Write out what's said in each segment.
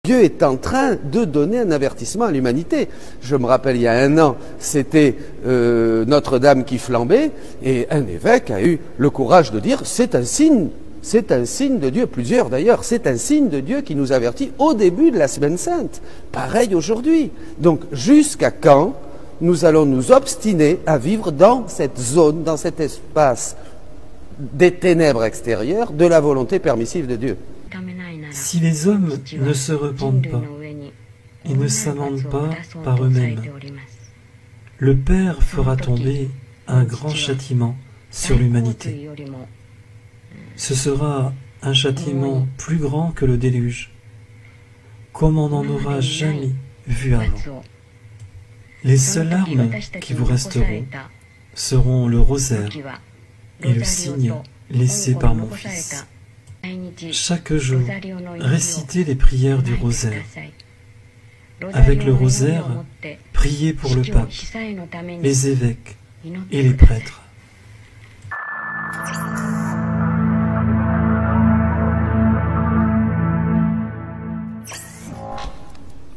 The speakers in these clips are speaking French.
Dieu est en train de donner un avertissement à l'humanité. Je me rappelle, il y a un an, c'était Notre-Dame qui flambait, et un évêque a eu le courage de dire « c'est un signe de Dieu », plusieurs d'ailleurs, c'est un signe de Dieu qui nous avertit au début de la Semaine Sainte. Pareil aujourd'hui. Donc, jusqu'à quand nous allons nous obstiner à vivre dans cette zone, dans cet espace des ténèbres extérieures de la volonté permissive de Dieu? Si les hommes ne se repentent pas et ne s'amendent pas par eux-mêmes, le Père fera tomber un grand châtiment sur l'humanité. Ce sera un châtiment plus grand que le déluge, comme on n'en aura jamais vu avant. Les seules armes qui vous resteront seront le rosaire et le signe laissé par mon Fils. Chaque jour, récitez les prières du rosaire. Avec le rosaire, priez pour le pape, les évêques et les prêtres.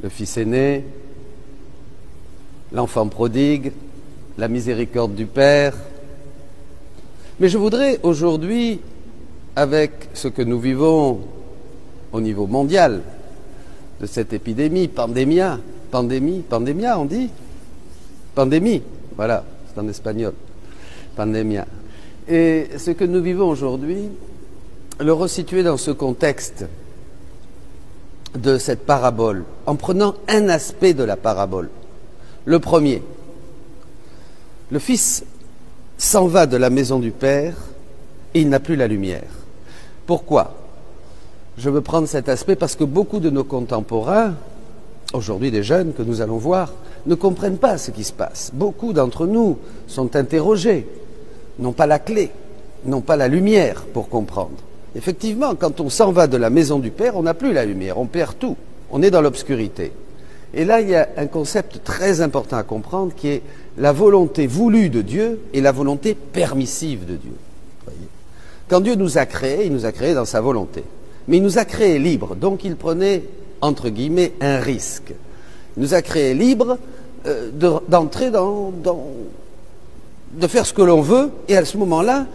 Le Fils aîné, l'enfant prodigue, la miséricorde du Père. Mais je voudrais aujourd'hui, avec ce que nous vivons au niveau mondial, de cette épidémie, pandémia on dit? Pandémie, voilà, c'est en espagnol, pandémia. Et ce que nous vivons aujourd'hui, le resituer dans ce contexte de cette parabole, en prenant un aspect de la parabole. Le premier, le Fils s'en va de la maison du Père et il n'a plus la lumière. Pourquoi? Je veux prendre cet aspect parce que beaucoup de nos contemporains, aujourd'hui des jeunes que nous allons voir, ne comprennent pas ce qui se passe. Beaucoup d'entre nous sont interrogés, n'ont pas la clé, n'ont pas la lumière pour comprendre. Effectivement, quand on s'en va de la maison du Père, on n'a plus la lumière, on perd tout, on est dans l'obscurité. Et là, il y a un concept très important à comprendre qui est la volonté voulue de Dieu et la volonté permissive de Dieu. Voyez. Quand Dieu nous a créés, il nous a créés dans sa volonté. Mais il nous a créés libres, donc il prenait, entre guillemets, un risque. Il nous a créés libres d'entrer de faire ce que l'on veut, et à ce moment-là,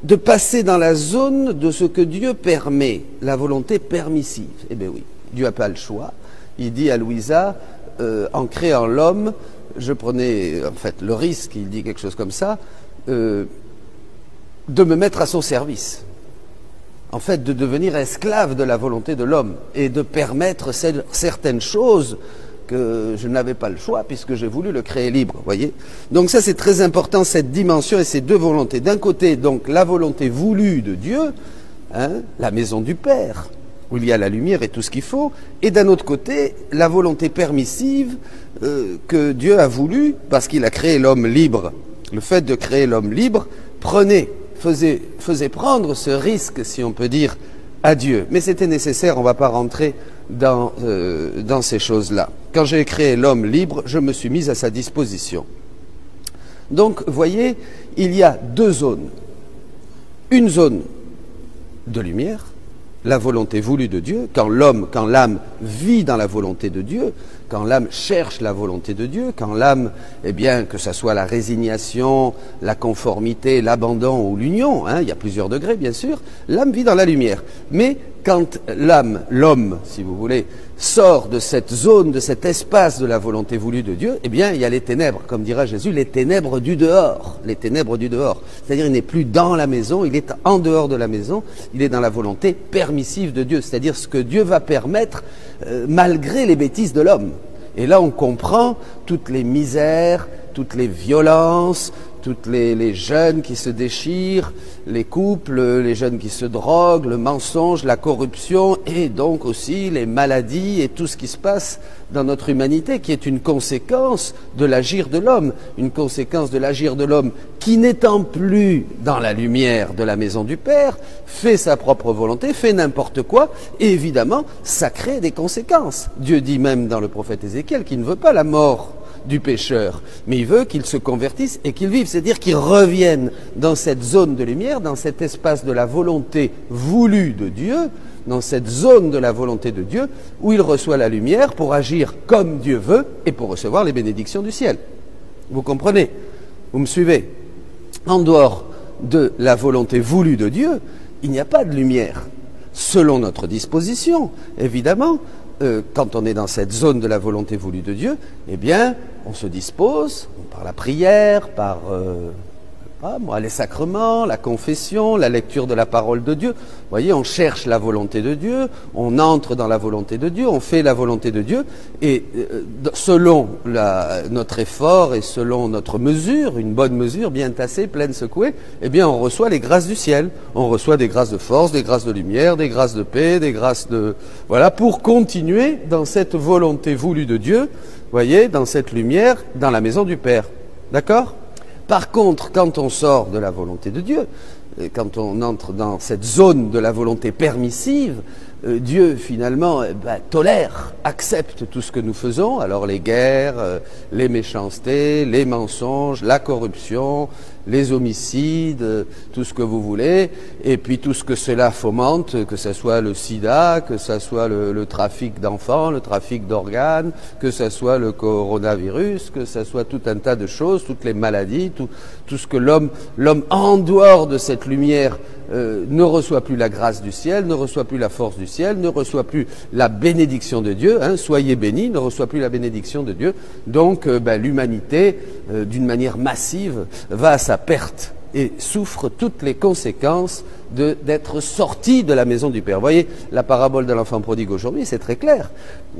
de passer dans la zone de ce que Dieu permet, la volonté permissive. Eh bien oui, Dieu n'a pas le choix. Il dit à Louisa, en créant l'homme, je prenais en fait le risque, il dit quelque chose comme ça, de me mettre à son service. En fait, de devenir esclave de la volonté de l'homme et de permettre certaines choses que je n'avais pas le choix puisque j'ai voulu le créer libre, voyez. Donc ça c'est très important, cette dimension et ces deux volontés. D'un côté, donc, la volonté voulue de Dieu, hein, la maison du Père, où il y a la lumière et tout ce qu'il faut, et d'un autre côté, la volonté permissive que Dieu a voulu, parce qu'il a créé l'homme libre. Le fait de créer l'homme libre faisait prendre ce risque, si on peut dire, à Dieu. Mais c'était nécessaire, on ne va pas rentrer dans ces choses-là. Quand j'ai créé l'homme libre, je me suis mis à sa disposition. Donc, voyez, il y a deux zones. Une zone de lumière, la volonté voulue de Dieu, quand l'âme vit dans la volonté de Dieu, quand l'âme cherche la volonté de Dieu, quand l'âme, eh bien, que ce soit la résignation, la conformité, l'abandon ou l'union, hein, il y a plusieurs degrés bien sûr, l'âme vit dans la lumière. Mais quand l'homme, si vous voulez, sort de cette zone, de cet espace de la volonté voulue de Dieu, eh bien, il y a les ténèbres, comme dira Jésus, les ténèbres du dehors, les ténèbres du dehors. C'est-à-dire, il n'est plus dans la maison, il est en dehors de la maison, il est dans la volonté permissive de Dieu, c'est-à-dire ce que Dieu va permettre malgré les bêtises de l'homme. Et là, on comprend toutes les misères, toutes les violences, toutes les jeunes qui se déchirent, les couples, les jeunes qui se droguent, le mensonge, la corruption et donc aussi les maladies et tout ce qui se passe dans notre humanité qui est une conséquence de l'agir de l'homme, une conséquence de l'agir de l'homme qui n'étant plus dans la lumière de la maison du Père, fait sa propre volonté, fait n'importe quoi et évidemment ça crée des conséquences. Dieu dit même dans le prophète Ézéchiel qu'il ne veut pas la mort du pécheur, mais il veut qu'il se convertisse et qu'il vive, c'est-à-dire qu'il revienne dans cette zone de lumière, dans cet espace de la volonté voulue de Dieu, dans cette zone de la volonté de Dieu, où il reçoit la lumière pour agir comme Dieu veut et pour recevoir les bénédictions du ciel. Vous comprenez? Vous me suivez? En dehors de la volonté voulue de Dieu, il n'y a pas de lumière. Selon notre disposition, évidemment, quand on est dans cette zone de la volonté voulue de Dieu, eh bien, on se dispose par la prière, par les sacrements, la confession, la lecture de la parole de Dieu. Vous voyez, on cherche la volonté de Dieu, on entre dans la volonté de Dieu, on fait la volonté de Dieu, et selon notre effort et selon notre mesure, une bonne mesure, bien tassée, pleine secouée, eh bien, on reçoit les grâces du ciel. On reçoit des grâces de force, des grâces de lumière, des grâces de paix, des grâces de... Voilà, pour continuer dans cette volonté voulue de Dieu, vous voyez, dans cette lumière, dans la maison du Père. D'accord ? Par contre, quand on sort de la volonté de Dieu, quand on entre dans cette zone de la volonté permissive, Dieu finalement tolère, accepte tout ce que nous faisons, alors les guerres, les méchancetés, les mensonges, la corruption, les homicides, tout ce que vous voulez, et puis tout ce que cela fomente, que ce soit le sida, que ce soit le trafic d'enfants, le trafic d'organes, que ce soit le coronavirus, que ce soit tout un tas de choses, toutes les maladies, tout ce que l'homme en dehors de cette lumière ne reçoit plus la grâce du ciel, ne reçoit plus la force du ciel, ne reçoit plus la bénédiction de Dieu, soyez bénis, ne reçoit plus la bénédiction de Dieu. Donc l'humanité, d'une manière massive, va à sa perte et souffre toutes les conséquences d'être sorti de la maison du Père. Vous voyez, la parabole de l'enfant prodigue aujourd'hui, c'est très clair.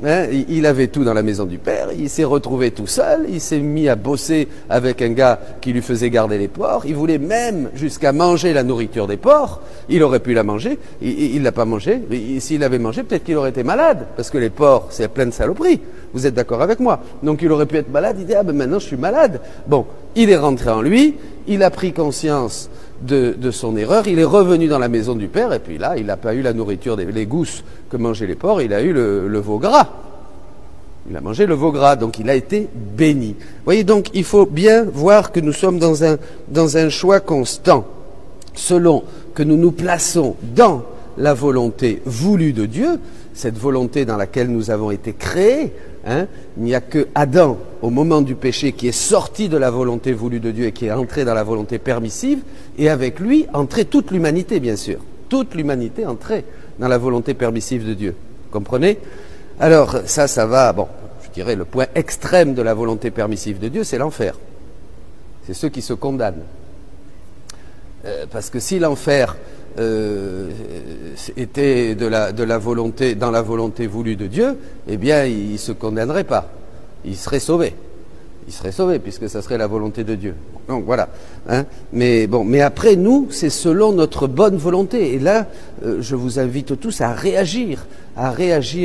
Il avait tout dans la maison du Père, il s'est retrouvé tout seul, il s'est mis à bosser avec un gars qui lui faisait garder les porcs, il voulait même jusqu'à manger la nourriture des porcs, il aurait pu la manger, il l'a pas mangé, s'il l'avait mangé, peut-être qu'il aurait été malade, parce que les porcs, c'est plein de saloperies, vous êtes d'accord avec moi? Donc il aurait pu être malade, il dit, maintenant je suis malade. Bon, il est rentré en lui, il a pris conscience de son erreur, il est revenu dans la maison du Père, et puis là, il n'a pas eu la nourriture, les gousses que mangeaient les porcs, il a eu le veau gras. Il a mangé le veau gras, donc il a été béni. Vous voyez, donc il faut bien voir que nous sommes dans un choix constant, selon que nous nous plaçons dans la volonté voulue de Dieu, cette volonté dans laquelle nous avons été créés. Il n'y a que Adam, au moment du péché, qui est sorti de la volonté voulue de Dieu et qui est entré dans la volonté permissive, et avec lui, entrait toute l'humanité, bien sûr. Toute l'humanité entrait dans la volonté permissive de Dieu. Comprenez? Alors, ça va, je dirais, le point extrême de la volonté permissive de Dieu, c'est l'enfer. C'est ceux qui se condamnent. Parce que si l'enfer était dans la volonté voulue de Dieu, eh bien, il ne se condamnerait pas. Il serait sauvé. Il serait sauvé, puisque ça serait la volonté de Dieu. Donc voilà. Mais après, nous, c'est selon notre bonne volonté. Et là, je vous invite tous à réagir,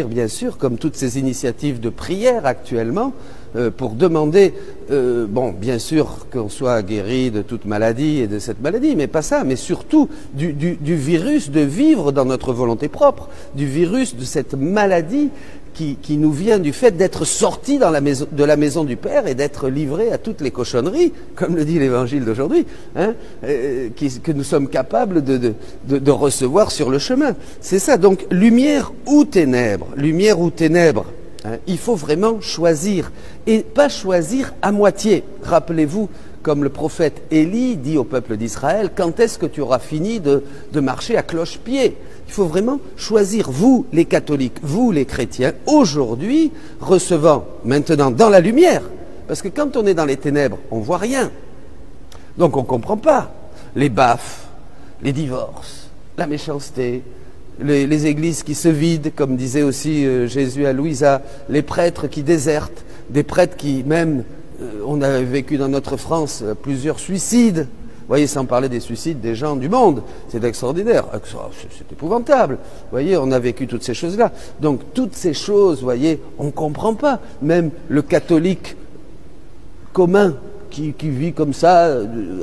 bien sûr, comme toutes ces initiatives de prière actuellement, pour demander, bien sûr, qu'on soit guéri de toute maladie et de cette maladie, mais pas ça, mais surtout du virus de vivre dans notre volonté propre, du virus de cette maladie qui nous vient du fait d'être sorti de la maison du Père et d'être livré à toutes les cochonneries, comme le dit l'Évangile d'aujourd'hui, que nous sommes capables de recevoir sur le chemin. C'est ça, donc lumière ou ténèbres, il faut vraiment choisir, et pas choisir à moitié. Rappelez-vous, comme le prophète Élie dit au peuple d'Israël, quand est-ce que tu auras fini de marcher à cloche-pied? Il faut vraiment choisir, vous les catholiques, vous les chrétiens, aujourd'hui, recevant maintenant dans la lumière, parce que quand on est dans les ténèbres, on ne voit rien. Donc on ne comprend pas les baffes, les divorces, la méchanceté, les églises qui se vident, comme disait aussi Jésus à Louisa, les prêtres qui désertent, des prêtres qui même, on a vécu dans notre France plusieurs suicides. Vous voyez, sans parler des suicides des gens du monde, c'est extraordinaire, c'est épouvantable. Vous voyez, on a vécu toutes ces choses-là. Donc toutes ces choses, vous voyez, on ne comprend pas. Même le catholique commun qui vit comme ça,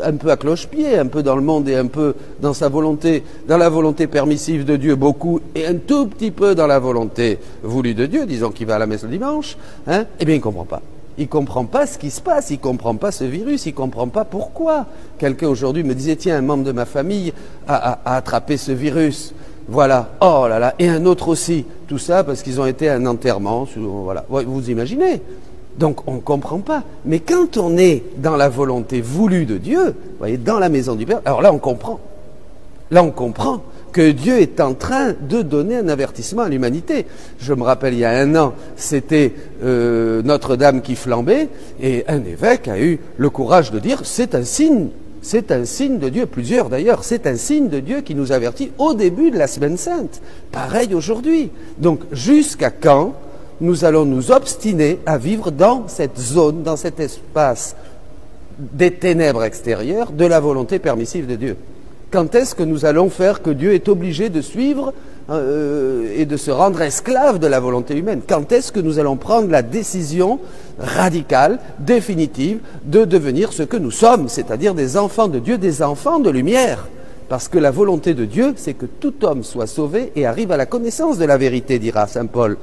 un peu à cloche-pied, un peu dans le monde et un peu dans sa volonté, dans la volonté permissive de Dieu, beaucoup, et un tout petit peu dans la volonté voulue de Dieu, disons qu'il va à la messe le dimanche, eh bien il ne comprend pas. Il ne comprend pas ce qui se passe, il ne comprend pas ce virus, il ne comprend pas pourquoi. Quelqu'un aujourd'hui me disait, tiens, un membre de ma famille a attrapé ce virus. Voilà, oh là là, et un autre aussi. Tout ça parce qu'ils ont été à un enterrement, voilà. Vous imaginez? Donc on ne comprend pas. Mais quand on est dans la volonté voulue de Dieu, vous voyez, dans la maison du Père, alors là on comprend. Là on comprend que Dieu est en train de donner un avertissement à l'humanité. Je me rappelle, il y a 1 an, c'était Notre-Dame qui flambait, et un évêque a eu le courage de dire, c'est un signe de Dieu, plusieurs d'ailleurs, c'est un signe de Dieu qui nous avertit au début de la Semaine Sainte. Pareil aujourd'hui. Donc jusqu'à quand nous allons nous obstiner à vivre dans cette zone, dans cet espace des ténèbres extérieures de la volonté permissive de Dieu? Quand est-ce que nous allons faire que Dieu est obligé de suivre et de se rendre esclave de la volonté humaine? Quand est-ce que nous allons prendre la décision radicale, définitive, de devenir ce que nous sommes, c'est-à-dire des enfants de Dieu, des enfants de lumière? Parce que la volonté de Dieu, c'est que tout homme soit sauvé et arrive à la connaissance de la vérité, dira saint Paul.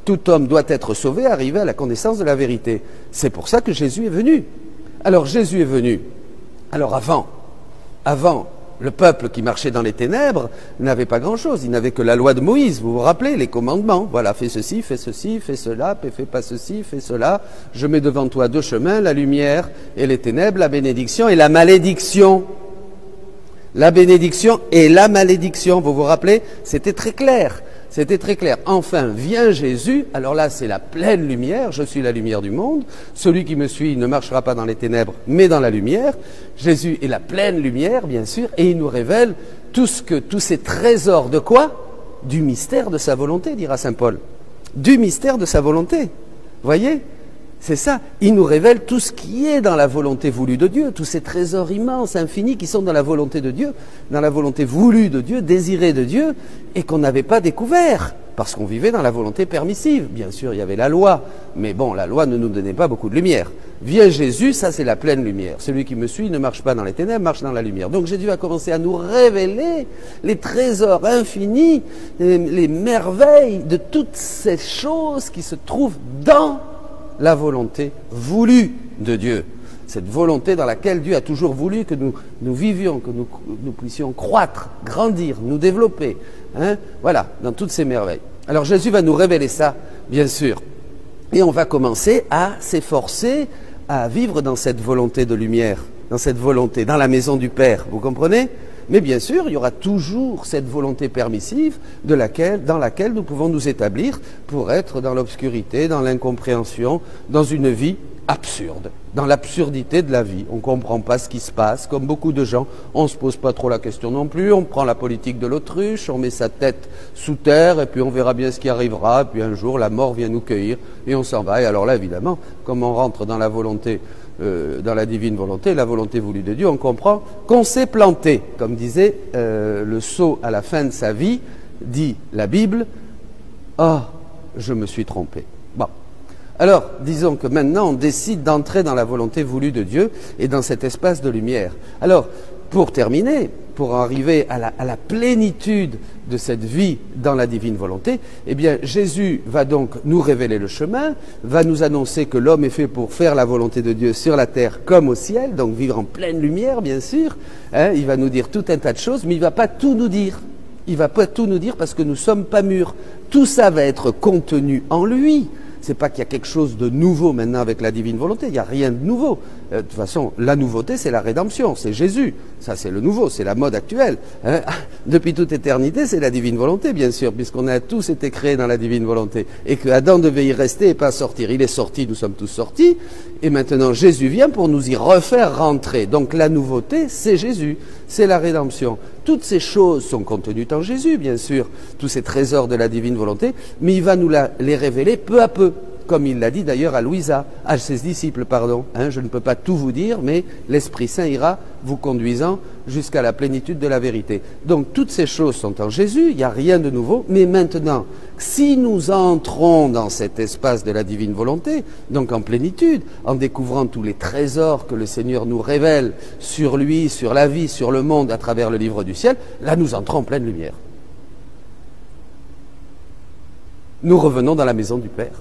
Tout homme doit être sauvé, arriver à la connaissance de la vérité. C'est pour ça que Jésus est venu. Alors Jésus est venu. Alors avant, le peuple qui marchait dans les ténèbres n'avait pas grand-chose. Il n'avait que la loi de Moïse, vous vous rappelez, les commandements. Voilà, fais ceci, fais cela, fais pas ceci, fais cela. Je mets devant toi 2 chemins, la lumière et les ténèbres, la bénédiction et la malédiction. La bénédiction et la malédiction, vous vous rappelez? C'était très clair. C'était très clair. Enfin, vient Jésus, alors là, c'est la pleine lumière, je suis la lumière du monde. Celui qui me suit ne marchera pas dans les ténèbres, mais dans la lumière. Jésus est la pleine lumière, bien sûr, et il nous révèle tous ces trésors de quoi? Du mystère de sa volonté, dira saint Paul. Du mystère de sa volonté. Voyez? C'est ça. Il nous révèle tout ce qui est dans la volonté voulue de Dieu, tous ces trésors immenses, infinis, qui sont dans la volonté de Dieu, dans la volonté voulue de Dieu, désirée de Dieu, et qu'on n'avait pas découvert, parce qu'on vivait dans la volonté permissive. Bien sûr, il y avait la loi, mais bon, la loi ne nous donnait pas beaucoup de lumière. Vient Jésus, ça c'est la pleine lumière. Celui qui me suit ne marche pas dans les ténèbres, marche dans la lumière. Donc Jésus a commencé à nous révéler les trésors infinis, les merveilles de toutes ces choses qui se trouvent dans la volonté voulue de Dieu. Cette volonté dans laquelle Dieu a toujours voulu que nous vivions, que nous puissions croître, grandir, nous développer. Voilà, dans toutes ces merveilles. Alors Jésus va nous révéler ça, bien sûr. Et on va commencer à s'efforcer à vivre dans cette volonté de lumière, dans cette volonté, dans la maison du Père. Vous comprenez ? Mais bien sûr, il y aura toujours cette volonté permissive dans laquelle nous pouvons nous établir pour être dans l'obscurité, dans l'incompréhension, dans une vie absurde, dans l'absurdité de la vie. On ne comprend pas ce qui se passe, comme beaucoup de gens, on ne se pose pas trop la question non plus, on prend la politique de l'autruche, on met sa tête sous terre et puis on verra bien ce qui arrivera, et puis un jour la mort vient nous cueillir et on s'en va. Et alors là, évidemment, comme on rentre dans la volonté dans la divine volonté, la volonté voulue de Dieu, on comprend qu'on s'est planté. Comme disait le sot à la fin de sa vie, dit la Bible, « Ah, je me suis trompé. » Bon. Alors, disons que maintenant, on décide d'entrer dans la volonté voulue de Dieu et dans cet espace de lumière. Alors, pour terminer, pour arriver à la plénitude de cette vie dans la divine volonté, eh bien, Jésus va donc nous révéler le chemin, va nous annoncer que l'homme est fait pour faire la volonté de Dieu sur la terre comme au ciel, donc vivre en pleine lumière, bien sûr. Il va nous dire tout un tas de choses, mais il ne va pas tout nous dire. Il ne va pas tout nous dire parce que nous ne sommes pas mûrs. Tout ça va être contenu en lui. C'est pas qu'il y a quelque chose de nouveau maintenant avec la divine volonté, il n'y a rien de nouveau. De toute façon, la nouveauté, c'est la rédemption, c'est Jésus. Ça, c'est le nouveau, c'est la mode actuelle. Depuis toute éternité, c'est la divine volonté, bien sûr, puisqu'on a tous été créés dans la divine volonté. Et que Adam devait y rester et pas sortir. Il est sorti, nous sommes tous sortis. Et maintenant, Jésus vient pour nous y refaire rentrer. Donc la nouveauté, c'est Jésus, c'est la rédemption. Toutes ces choses sont contenues en Jésus, bien sûr, tous ces trésors de la divine volonté, mais il va nous les révéler peu à peu, comme il l'a dit d'ailleurs à ses disciples, pardon. Je ne peux pas tout vous dire, mais l'Esprit Saint ira vous conduisant jusqu'à la plénitude de la vérité. Donc toutes ces choses sont en Jésus, il n'y a rien de nouveau, mais maintenant, si nous entrons dans cet espace de la divine volonté, donc en plénitude, en découvrant tous les trésors que le Seigneur nous révèle sur lui, sur la vie, sur le monde, à travers le livre du ciel, là nous entrons en pleine lumière. Nous revenons dans la maison du Père.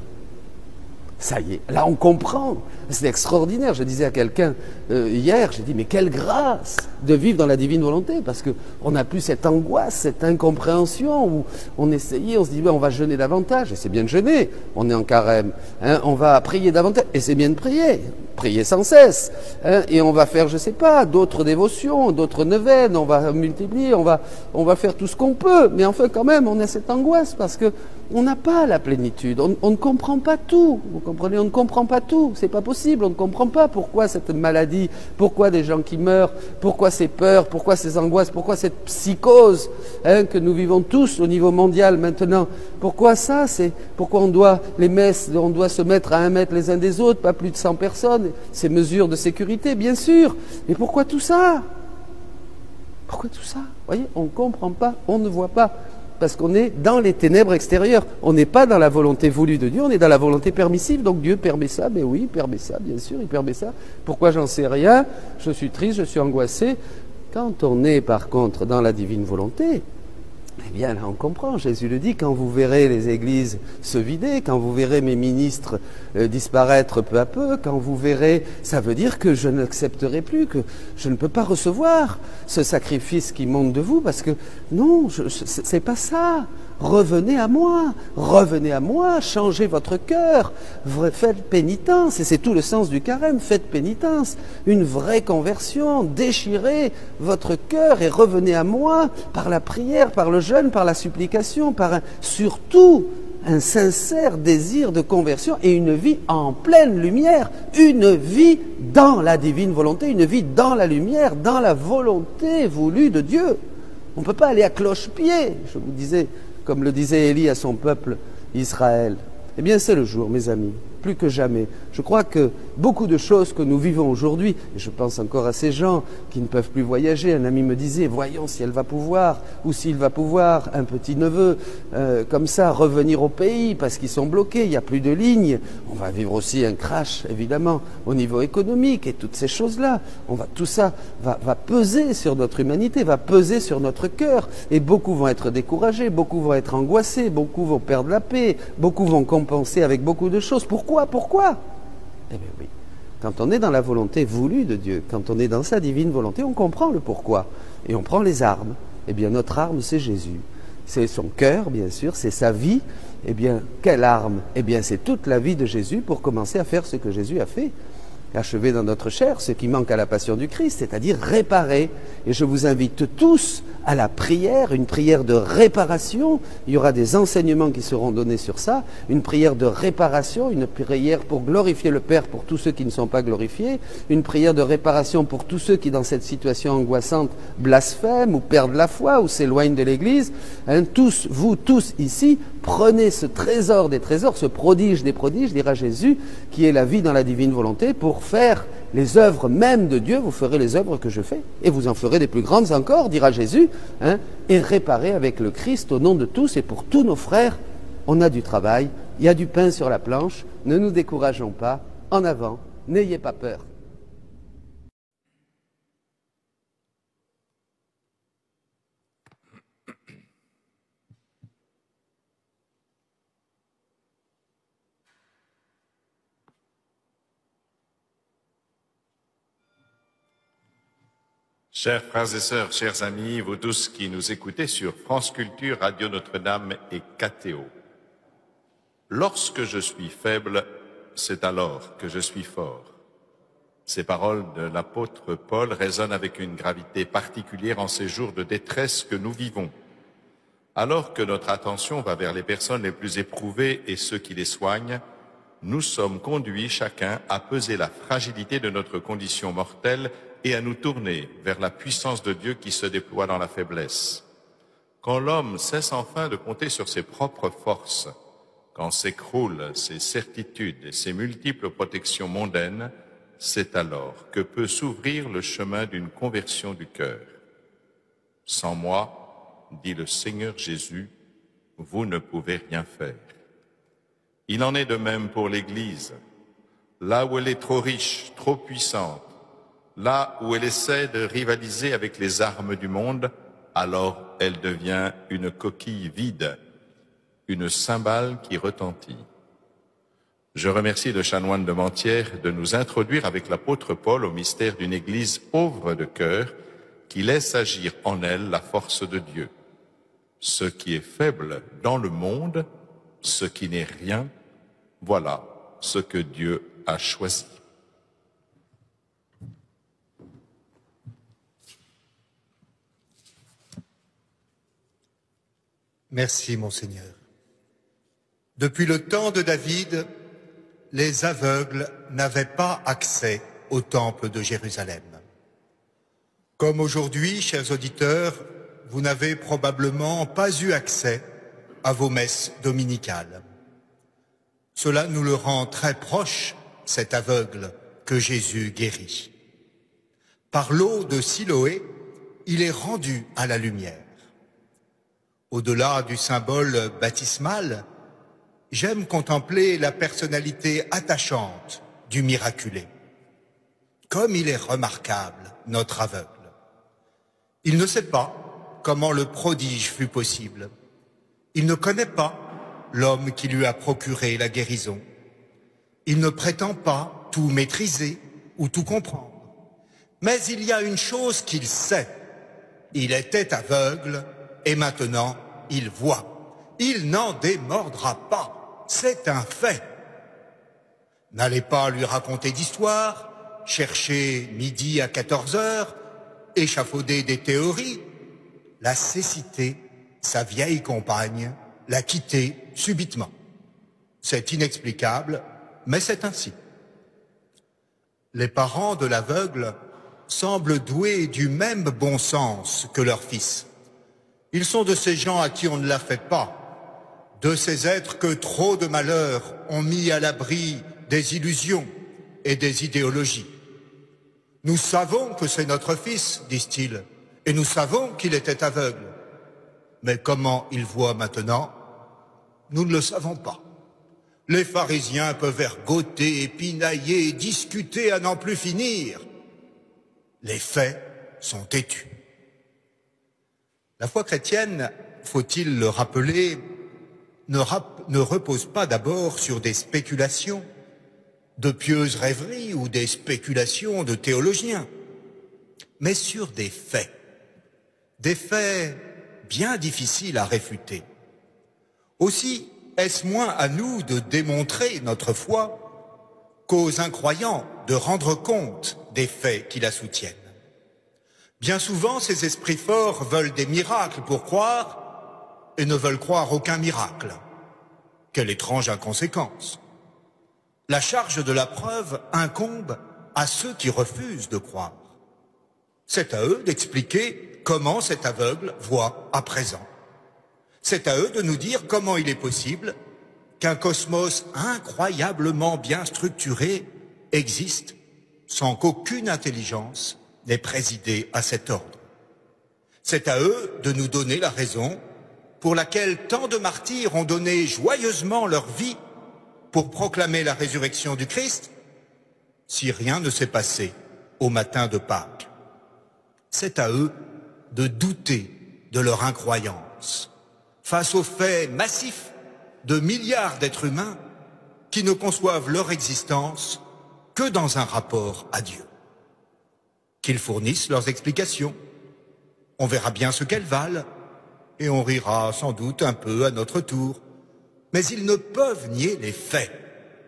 Ça y est, là on comprend. C'est extraordinaire. Je disais à quelqu'un hier, j'ai dit, mais quelle grâce de vivre dans la divine volonté, parce qu'on n'a plus cette angoisse, cette incompréhension où on essayait, on se dit, ben, on va jeûner davantage, et c'est bien de jeûner, on est en carême, hein, on va prier davantage, et c'est bien de prier sans cesse, hein, et on va faire, je sais pas, d'autres dévotions, d'autres neuvaines, on va multiplier, on va faire tout ce qu'on peut, mais enfin quand même, on a cette angoisse, parce que on n'a pas la plénitude, on ne comprend pas tout, vous comprenez, on ne comprend pas tout, c'est pas possible, on ne comprend pas pourquoi cette maladie, pourquoi des gens qui meurent, pourquoi ces peurs, pourquoi ces angoisses, pourquoi cette psychose hein, que nous vivons tous au niveau mondial maintenant, pourquoi ça, pourquoi on doit, les messes, on doit se mettre à 1 mètre les uns des autres, pas plus de 100 personnes, ces mesures de sécurité, bien sûr, mais pourquoi tout ça? Pourquoi tout ça? Vous voyez, on ne comprend pas, on ne voit pas. Parce qu'on est dans les ténèbres extérieures. On n'est pas dans la volonté voulue de Dieu, on est dans la volonté permissive. Donc Dieu permet ça, mais oui, il permet ça, bien sûr, il permet ça. Pourquoi j'en sais rien? Je suis triste, je suis angoissé. Quand on est par contre dans la divine volonté, eh bien là on comprend, Jésus le dit, quand vous verrez les églises se vider, quand vous verrez mes ministres disparaître peu à peu, quand vous verrez, ça veut dire que je n'accepterai plus, que je ne peux pas recevoir ce sacrifice qui monte de vous, parce que non, c'est pas ça. Revenez à moi, changez votre cœur, faites pénitence, et c'est tout le sens du carême, faites pénitence, une vraie conversion, déchirez votre cœur et revenez à moi par la prière, par le jeûne, par la supplication, surtout un sincère désir de conversion et une vie en pleine lumière, une vie dans la divine volonté, une vie dans la lumière, dans la volonté voulue de Dieu. On ne peut pas aller à cloche-pied, je vous disais, comme le disait Élie à son peuple Israël. Eh bien, c'est le jour, mes amis, plus que jamais. Je crois que beaucoup de choses que nous vivons aujourd'hui, et je pense encore à ces gens qui ne peuvent plus voyager, un ami me disait, voyons si elle va pouvoir, ou s'il va pouvoir, un petit neveu, comme ça, revenir au pays, parce qu'ils sont bloqués, il n'y a plus de lignes. On va vivre aussi un crash, évidemment, au niveau économique, et toutes ces choses-là. Tout ça va peser sur notre humanité, va peser sur notre cœur, et beaucoup vont être découragés, beaucoup vont être angoissés, beaucoup vont perdre la paix, beaucoup vont compenser avec beaucoup de choses. Pourquoi? Eh bien oui, quand on est dans la volonté voulue de Dieu, quand on est dans sa divine volonté, on comprend le pourquoi. Et on prend les armes. Eh bien notre arme, c'est Jésus. C'est son cœur, bien sûr, c'est sa vie. Eh bien, quelle arme? Eh bien, c'est toute la vie de Jésus pour commencer à faire ce que Jésus a fait. Achever dans notre chair ce qui manque à la passion du Christ, c'est-à-dire réparer. Et je vous invite tous à la prière, une prière de réparation. Il y aura des enseignements qui seront donnés sur ça. Une prière de réparation, une prière pour glorifier le Père pour tous ceux qui ne sont pas glorifiés. Une prière de réparation pour tous ceux qui, dans cette situation angoissante, blasphèment ou perdent la foi ou s'éloignent de l'Église. Hein, tous, vous tous ici, prenez ce trésor des trésors, ce prodige des prodiges, dira Jésus, qui est la vie dans la divine volonté, pour faire les œuvres même de Dieu. Vous ferez les œuvres que je fais, et vous en ferez des plus grandes encore, dira Jésus, hein, et réparer avec le Christ au nom de tous et pour tous nos frères. On a du travail, il y a du pain sur la planche, ne nous décourageons pas, en avant, n'ayez pas peur. Chers frères et sœurs, chers amis, vous tous qui nous écoutez sur France Culture, Radio Notre-Dame et KTO. Lorsque je suis faible, c'est alors que je suis fort. Ces paroles de l'apôtre Paul résonnent avec une gravité particulière en ces jours de détresse que nous vivons. Alors que notre attention va vers les personnes les plus éprouvées et ceux qui les soignent, nous sommes conduits chacun à peser la fragilité de notre condition mortelle et à nous tourner vers la puissance de Dieu qui se déploie dans la faiblesse. Quand l'homme cesse enfin de compter sur ses propres forces, quand s'écroulent ses certitudes et ses multiples protections mondaines, c'est alors que peut s'ouvrir le chemin d'une conversion du cœur. Sans moi, dit le Seigneur Jésus, vous ne pouvez rien faire. Il en est de même pour l'Église. Là où elle est trop riche, trop puissante, là où elle essaie de rivaliser avec les armes du monde, alors elle devient une coquille vide, une cymbale qui retentit. Je remercie le chanoine de Mentières de nous introduire avec l'apôtre Paul au mystère d'une Église pauvre de cœur qui laisse agir en elle la force de Dieu. Ce qui est faible dans le monde, ce qui n'est rien, voilà ce que Dieu a choisi. Merci, Monseigneur. Depuis le temps de David, les aveugles n'avaient pas accès au temple de Jérusalem. Comme aujourd'hui, chers auditeurs, vous n'avez probablement pas eu accès à vos messes dominicales. Cela nous le rend très proche, cet aveugle que Jésus guérit. Par l'eau de Siloé, il est rendu à la lumière. Au-delà du symbole baptismal, j'aime contempler la personnalité attachante du miraculé. Comme il est remarquable, notre aveugle. Il ne sait pas comment le prodige fut possible. Il ne connaît pas l'homme qui lui a procuré la guérison. Il ne prétend pas tout maîtriser ou tout comprendre. Mais il y a une chose qu'il sait. Il était aveugle et maintenant il voit. Il n'en démordra pas. C'est un fait. N'allez pas lui raconter d'histoires, chercher midi à 14 heures, échafauder des théories. La cécité, sa vieille compagne, l'a quitté subitement. C'est inexplicable, mais c'est ainsi. Les parents de l'aveugle semblent doués du même bon sens que leur fils. Ils sont de ces gens à qui on ne la fait pas, de ces êtres que trop de malheurs ont mis à l'abri des illusions et des idéologies. Nous savons que c'est notre fils, disent-ils, et nous savons qu'il était aveugle. Mais comment il voit maintenant? Nous ne le savons pas. Les pharisiens peuvent ergoter, pinailler, discuter à n'en plus finir. Les faits sont têtus. La foi chrétienne, faut-il le rappeler, ne repose pas d'abord sur des spéculations, de pieuses rêveries ou des spéculations de théologiens, mais sur des faits bien difficiles à réfuter. Aussi, est-ce moins à nous de démontrer notre foi qu'aux incroyants de rendre compte des faits qui la soutiennent? Bien souvent, ces esprits forts veulent des miracles pour croire et ne veulent croire aucun miracle. Quelle étrange inconséquence! La charge de la preuve incombe à ceux qui refusent de croire. C'est à eux d'expliquer comment cet aveugle voit à présent. C'est à eux de nous dire comment il est possible qu'un cosmos incroyablement bien structuré existe sans qu'aucune intelligence n'ait présidé à cet ordre. C'est à eux de nous donner la raison pour laquelle tant de martyrs ont donné joyeusement leur vie pour proclamer la résurrection du Christ, si rien ne s'est passé au matin de Pâques. C'est à eux de douter de leur incroyance face aux faits massifs de milliards d'êtres humains qui ne conçoivent leur existence que dans un rapport à Dieu. Qu'ils fournissent leurs explications. On verra bien ce qu'elles valent et on rira sans doute un peu à notre tour. Mais ils ne peuvent nier les faits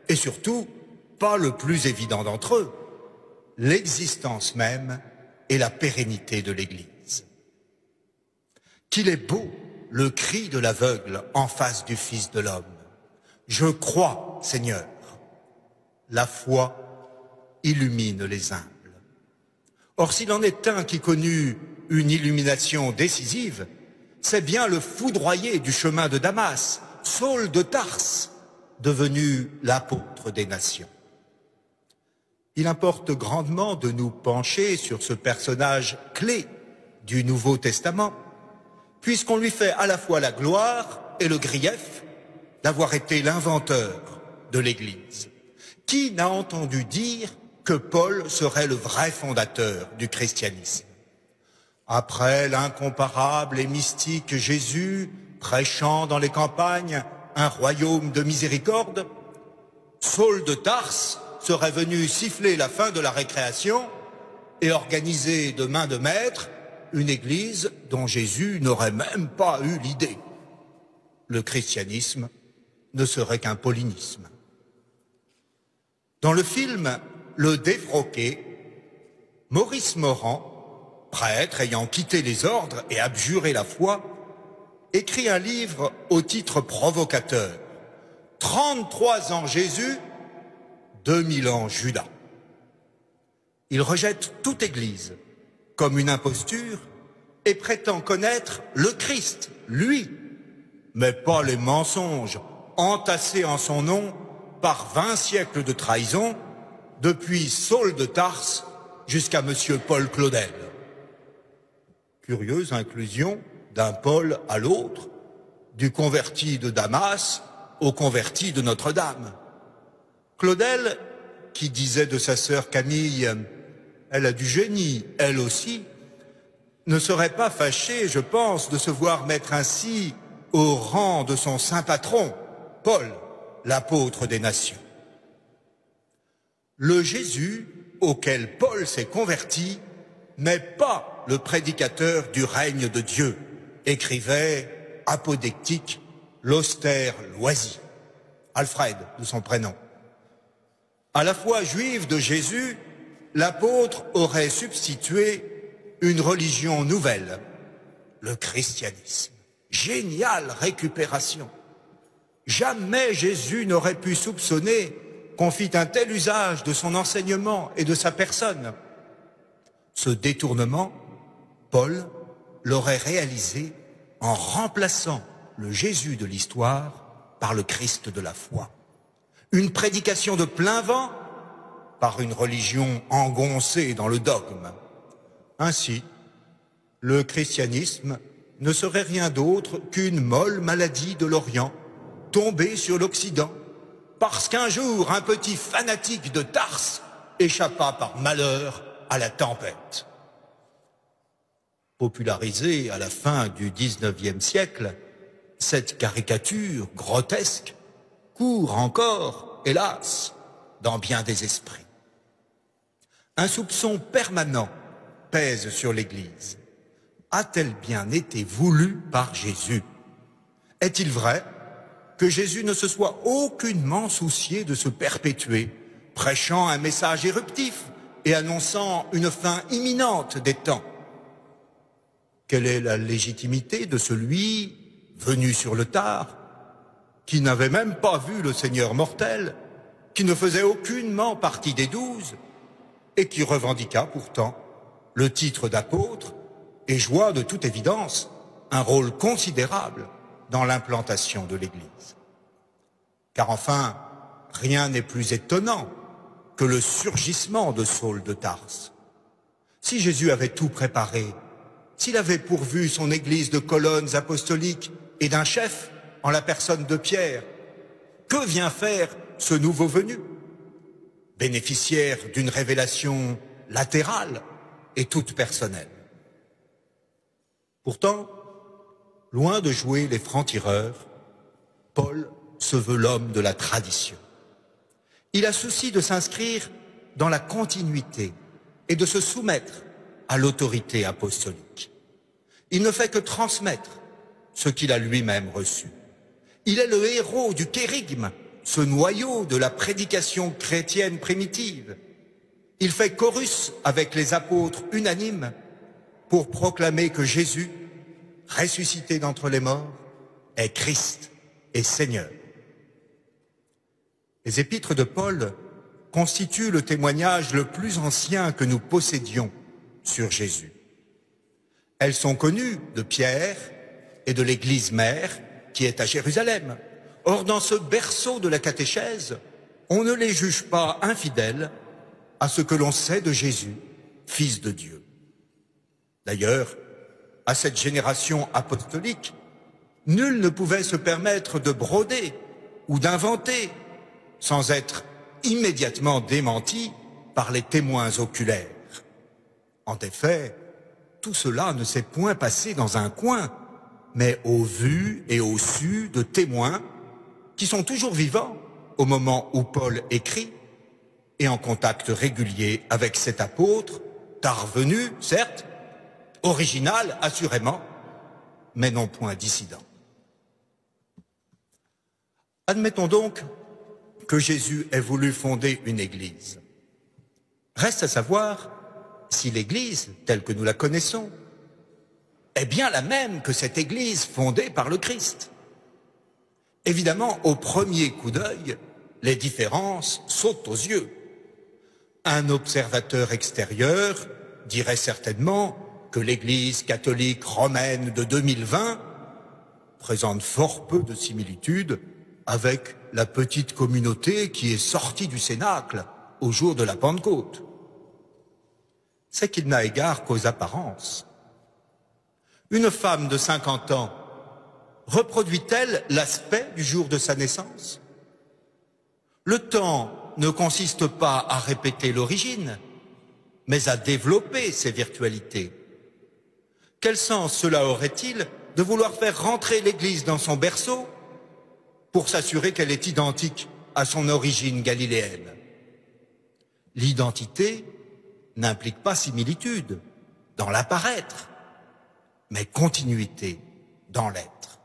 et surtout pas le plus évident d'entre eux, l'existence même et la pérennité de l'Église. Qu'il est beau le cri de l'aveugle en face du Fils de l'homme. Je crois, Seigneur. La foi illumine les humbles. Or, s'il en est un qui connut une illumination décisive, c'est bien le foudroyé du chemin de Damas, Saul de Tarse, devenu l'apôtre des nations. Il importe grandement de nous pencher sur ce personnage clé du Nouveau Testament, puisqu'on lui fait à la fois la gloire et le grief d'avoir été l'inventeur de l'Église. Qui n'a entendu dire que Paul serait le vrai fondateur du christianisme? Après l'incomparable et mystique Jésus, prêchant dans les campagnes un royaume de miséricorde, Saul de Tarse serait venu siffler la fin de la récréation et organiser de main de maître une église dont Jésus n'aurait même pas eu l'idée. Le christianisme ne serait qu'un paulinisme. Dans le film Le Défroqué, Maurice Morand, prêtre ayant quitté les ordres et abjuré la foi, écrit un livre au titre provocateur « 33 ans Jésus, 2000 ans Judas ». Il rejette toute église comme une imposture et prétend connaître le Christ, lui, mais pas les mensonges entassés en son nom par 20 siècles de trahison, depuis Saul de Tarse jusqu'à M. Paul Claudel. Curieuse inclusion d'un Paul à l'autre, du converti de Damas au converti de Notre-Dame. Claudel, qui disait de sa sœur Camille « Elle a du génie, elle aussi », ne serait pas fâché, je pense, de se voir mettre ainsi au rang de son saint patron, Paul, l'apôtre des nations. Le Jésus auquel Paul s'est converti n'est pas le prédicateur du règne de Dieu, écrivait apodectique l'austère Loisy, Alfred de son prénom. À la foi juive de Jésus, l'apôtre aurait substitué une religion nouvelle, le christianisme. Géniale récupération. Jamais Jésus n'aurait pu soupçonner qu'on fit un tel usage de son enseignement et de sa personne. Ce détournement, Paul l'aurait réalisé en remplaçant le Jésus de l'histoire par le Christ de la foi. Une prédication de plein vent par une religion engoncée dans le dogme. Ainsi, le christianisme ne serait rien d'autre qu'une molle maladie de l'Orient tombée sur l'Occident, parce qu'un jour un petit fanatique de Tarse échappa par malheur à la tempête. Popularisée à la fin du XIXe siècle, cette caricature grotesque court encore, hélas, dans bien des esprits. Un soupçon permanent pèse sur l'Église. A-t-elle bien été voulue par Jésus? Est-il vrai que Jésus ne se soit aucunement soucié de se perpétuer, prêchant un message éruptif et annonçant une fin imminente des temps? Quelle est la légitimité de celui venu sur le tard, qui n'avait même pas vu le Seigneur mortel, qui ne faisait aucunement partie des 12, et qui revendiqua pourtant le titre d'apôtre et joua de toute évidence un rôle considérable dans l'implantation de l'Église. Car enfin, rien n'est plus étonnant que le surgissement de Saul de Tarse. Si Jésus avait tout préparé, s'il avait pourvu son Église de colonnes apostoliques et d'un chef en la personne de Pierre, que vient faire ce nouveau venu? Bénéficiaire d'une révélation latérale et toute personnelle. Pourtant, loin de jouer les francs-tireurs, Paul se veut l'homme de la tradition. Il a souci de s'inscrire dans la continuité et de se soumettre à l'autorité apostolique. Il ne fait que transmettre ce qu'il a lui-même reçu. Il est le héros du kérygme, ce noyau de la prédication chrétienne primitive. Il fait chorus avec les apôtres unanimes pour proclamer que Jésus, ressuscité d'entre les morts, est Christ et Seigneur. Les épîtres de Paul constituent le témoignage le plus ancien que nous possédions sur Jésus. Elles sont connues de Pierre et de l'Église mère qui est à Jérusalem. Or, dans ce berceau de la catéchèse, on ne les juge pas infidèles à ce que l'on sait de Jésus, Fils de Dieu. D'ailleurs, à cette génération apostolique, nul ne pouvait se permettre de broder ou d'inventer sans être immédiatement démenti par les témoins oculaires. En effet, tout cela ne s'est point passé dans un coin, mais au vu et au su de témoins qui sont toujours vivants au moment où Paul écrit, et en contact régulier avec cet apôtre, tard venu, certes, original, assurément, mais non point dissident. Admettons donc que Jésus ait voulu fonder une église. Reste à savoir si l'église, telle que nous la connaissons, est bien la même que cette église fondée par le Christ. Évidemment, au premier coup d'œil, les différences sautent aux yeux. Un observateur extérieur dirait certainement que l'Église catholique romaine de 2020 présente fort peu de similitudes avec la petite communauté qui est sortie du Cénacle au jour de la Pentecôte. C'est qu'il n'a égard qu'aux apparences. Une femme de 50 ans reproduit-elle l'aspect du jour de sa naissance? Le temps ne consiste pas à répéter l'origine, mais à développer ses virtualités. Quel sens cela aurait-il de vouloir faire rentrer l'Église dans son berceau pour s'assurer qu'elle est identique à son origine galiléenne? L'identité n'implique pas similitude dans l'apparaître, mais continuité dans l'être,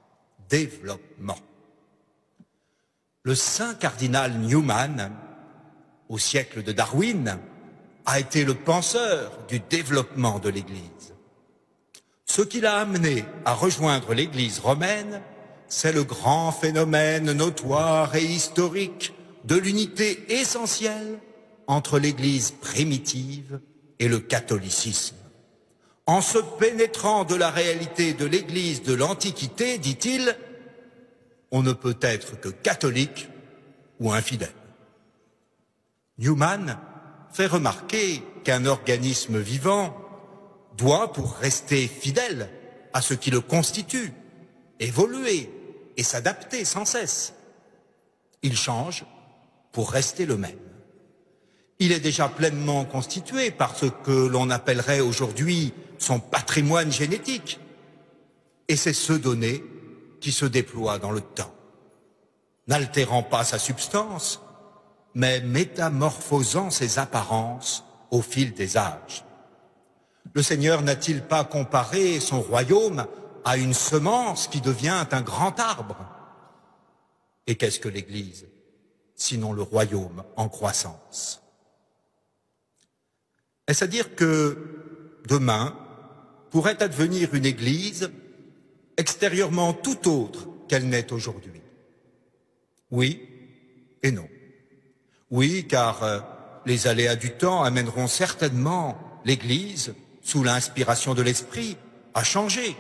développement. Le saint cardinal Newman, au siècle de Darwin, a été le penseur du développement de l'Église. Ce qui l'a amené à rejoindre l'Église romaine, c'est le grand phénomène notoire et historique de l'unité essentielle entre l'Église primitive et le catholicisme. En se pénétrant de la réalité de l'Église de l'Antiquité, dit-il, on ne peut être que catholique ou infidèle. Newman fait remarquer qu'un organisme vivant doit, pour rester fidèle à ce qui le constitue, évoluer et s'adapter sans cesse. Il change pour rester le même. Il est déjà pleinement constitué par ce que l'on appellerait aujourd'hui son patrimoine génétique. Et c'est ce donné qui se déploie dans le temps, n'altérant pas sa substance, mais métamorphosant ses apparences au fil des âges. Le Seigneur n'a-t-il pas comparé son royaume à une semence qui devient un grand arbre? Et qu'est-ce que l'Église, sinon le royaume en croissance? Est-ce à dire que demain pourrait advenir une Église extérieurement tout autre qu'elle n'est aujourd'hui? Oui et non. Oui, car les aléas du temps amèneront certainement l'Église, sous l'inspiration de l'Esprit, à changer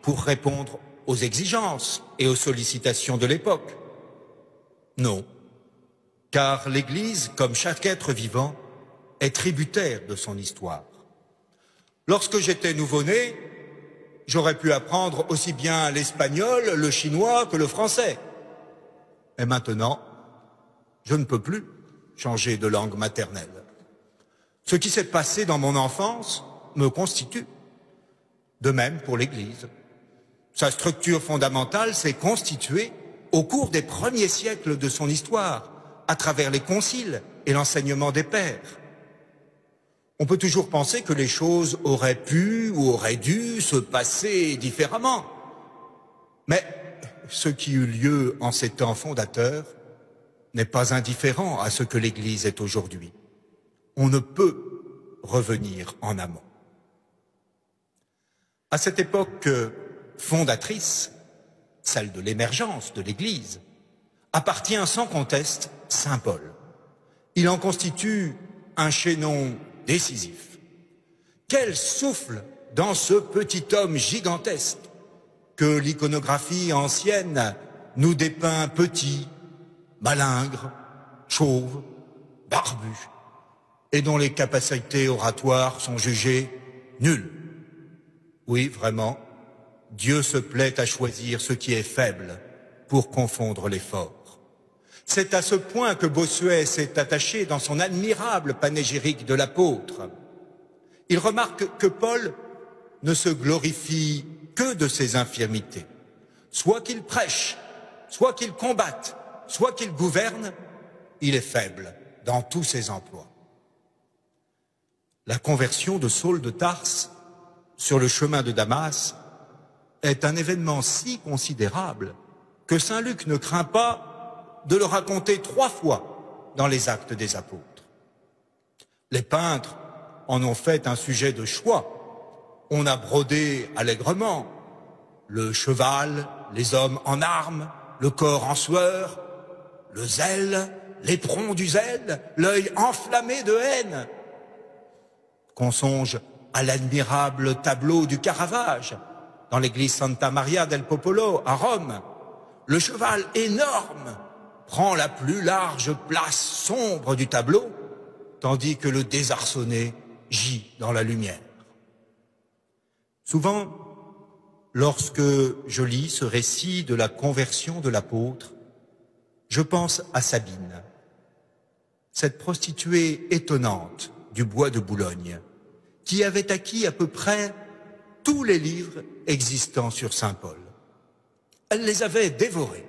pour répondre aux exigences et aux sollicitations de l'époque. Non, car l'Église, comme chaque être vivant, est tributaire de son histoire. Lorsque j'étais nouveau-né, j'aurais pu apprendre aussi bien l'espagnol, le chinois que le français. Et maintenant, je ne peux plus changer de langue maternelle. Ce qui s'est passé dans mon enfance me constitue. De même pour l'Église. Sa structure fondamentale s'est constituée au cours des premiers siècles de son histoire, à travers les conciles et l'enseignement des pères. On peut toujours penser que les choses auraient pu ou auraient dû se passer différemment. Mais ce qui eut lieu en ces temps fondateurs n'est pas indifférent à ce que l'Église est aujourd'hui. On ne peut revenir en amont. À cette époque fondatrice, celle de l'émergence de l'Église, appartient sans conteste Saint Paul. Il en constitue un chaînon décisif. Quel souffle dans ce petit homme gigantesque que l'iconographie ancienne nous dépeint petit, malingre, chauve, barbu, et dont les capacités oratoires sont jugées nulles. Oui, vraiment, Dieu se plaît à choisir ce qui est faible pour confondre les forts. C'est à ce point que Bossuet s'est attaché dans son admirable panégyrique de l'apôtre. Il remarque que Paul ne se glorifie que de ses infirmités. Soit qu'il prêche, soit qu'il combatte, soit qu'il gouverne, il est faible dans tous ses emplois. La conversion de Saul de Tarse sur le chemin de Damas est un événement si considérable que saint Luc ne craint pas de le raconter 3 fois dans les Actes des Apôtres. Les peintres en ont fait un sujet de choix. On a brodé allègrement le cheval, les hommes en armes, le corps en sueur, le zèle, l'éperon du zèle, l'œil enflammé de haine. Qu'on songe à l'admirable tableau du Caravage dans l'église Santa Maria del Popolo à Rome. Le cheval énorme prend la plus large place sombre du tableau, tandis que le désarçonné gît dans la lumière. Souvent, lorsque je lis ce récit de la conversion de l'apôtre, je pense à Sabine, cette prostituée étonnante du bois de Boulogne, qui avait acquis à peu près tous les livres existants sur saint Paul. Elle les avait dévorés.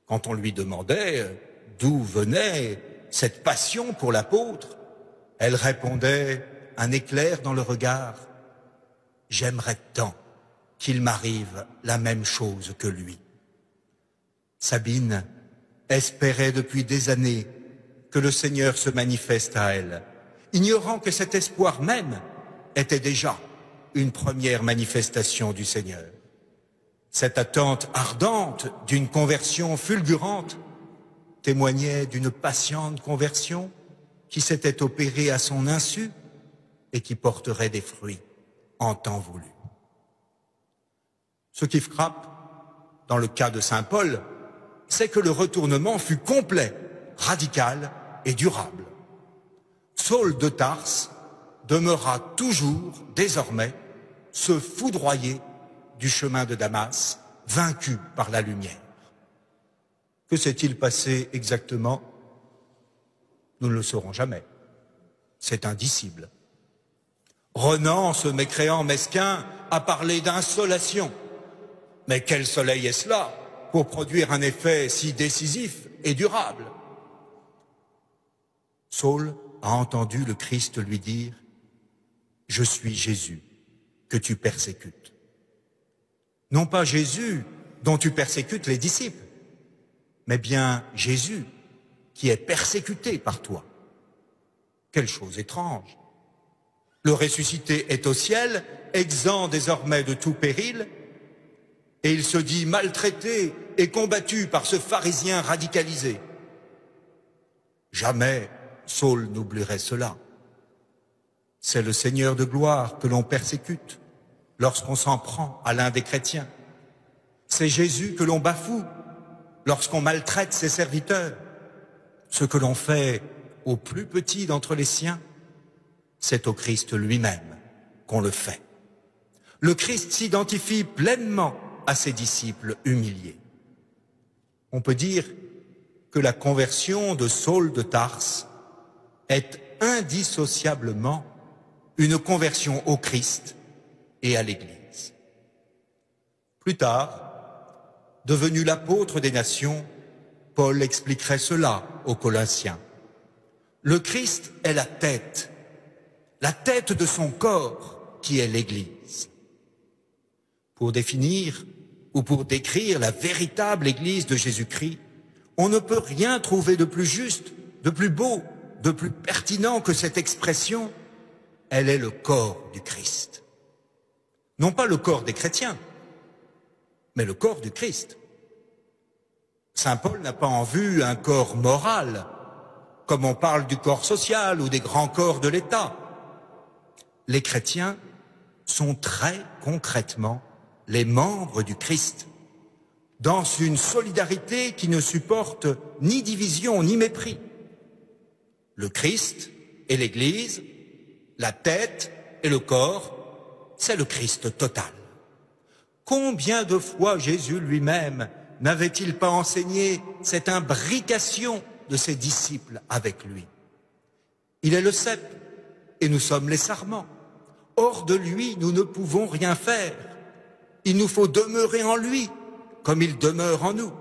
Quand on lui demandait d'où venait cette passion pour l'apôtre, elle répondait, un éclair dans le regard, « J'aimerais tant qu'il m'arrive la même chose que lui. » Sabine espérait depuis des années que le Seigneur se manifeste à elle, ignorant que cet espoir même était déjà une première manifestation du Seigneur. Cette attente ardente d'une conversion fulgurante témoignait d'une patiente conversion qui s'était opérée à son insu et qui porterait des fruits en temps voulu. Ce qui frappe dans le cas de saint Paul, c'est que le retournement fut complet, radical et durable. Saul de Tarse demeura toujours, désormais, se foudroyer du chemin de Damas, vaincu par la lumière. Que s'est-il passé exactement? Nous ne le saurons jamais. C'est indicible. Renan, ce mécréant mesquin, a parlé d'insolation. Mais quel soleil est cela pour produire un effet si décisif et durable? Saul a entendu le Christ lui dire « Je suis Jésus que tu persécutes ». Non pas Jésus dont tu persécutes les disciples, mais bien Jésus qui est persécuté par toi. Quelle chose étrange! Le ressuscité est au ciel, exempt désormais de tout péril, et il se dit maltraité et combattu par ce pharisien radicalisé. Jamais Saul n'oublierait cela. C'est le Seigneur de gloire que l'on persécute lorsqu'on s'en prend à l'un des chrétiens. C'est Jésus que l'on bafoue lorsqu'on maltraite ses serviteurs. Ce que l'on fait au plus petit d'entre les siens, c'est au Christ lui-même qu'on le fait. Le Christ s'identifie pleinement à ses disciples humiliés. On peut dire que la conversion de Saul de Tarse est indissociablement une conversion au Christ et à l'Église. Plus tard, devenu l'apôtre des nations, Paul expliquerait cela aux Colossiens. Le Christ est la tête de son corps qui est l'Église. Pour définir ou pour décrire la véritable Église de Jésus-Christ, on ne peut rien trouver de plus juste, de plus beau, de plus pertinent que cette expression. Elle est le corps du Christ. Non pas le corps des chrétiens, mais le corps du Christ. Saint Paul n'a pas en vue un corps moral, comme on parle du corps social ou des grands corps de l'État. Les chrétiens sont très concrètement les membres du Christ, dans une solidarité qui ne supporte ni division ni mépris. Le Christ et l'Église, la tête et le corps, c'est le Christ total. Combien de fois Jésus lui-même n'avait-il pas enseigné cette imbrication de ses disciples avec lui? Il est le cep et nous sommes les sarments. Hors de lui, nous ne pouvons rien faire. Il nous faut demeurer en lui, comme il demeure en nous.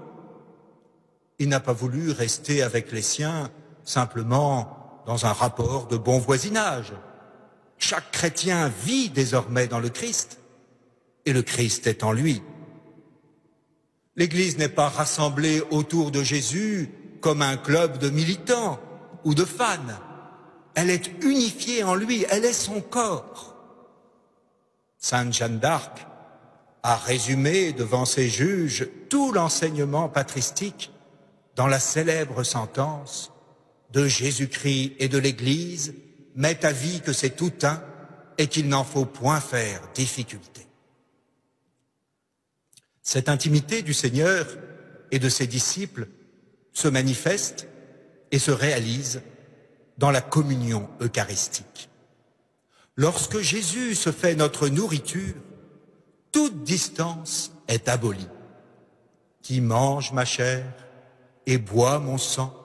Il n'a pas voulu rester avec les siens simplement dans un rapport de bon voisinage. Chaque chrétien vit désormais dans le Christ, et le Christ est en lui. L'Église n'est pas rassemblée autour de Jésus comme un club de militants ou de fans. Elle est unifiée en lui, elle est son corps. Sainte Jeanne d'Arc a résumé devant ses juges tout l'enseignement patristique dans la célèbre sentence de Jésus-Christ et de l'Église, m'est avis que c'est tout un et qu'il n'en faut point faire difficulté. Cette intimité du Seigneur et de ses disciples se manifeste et se réalise dans la communion eucharistique. Lorsque Jésus se fait notre nourriture, toute distance est abolie. Qui mange ma chair et boit mon sang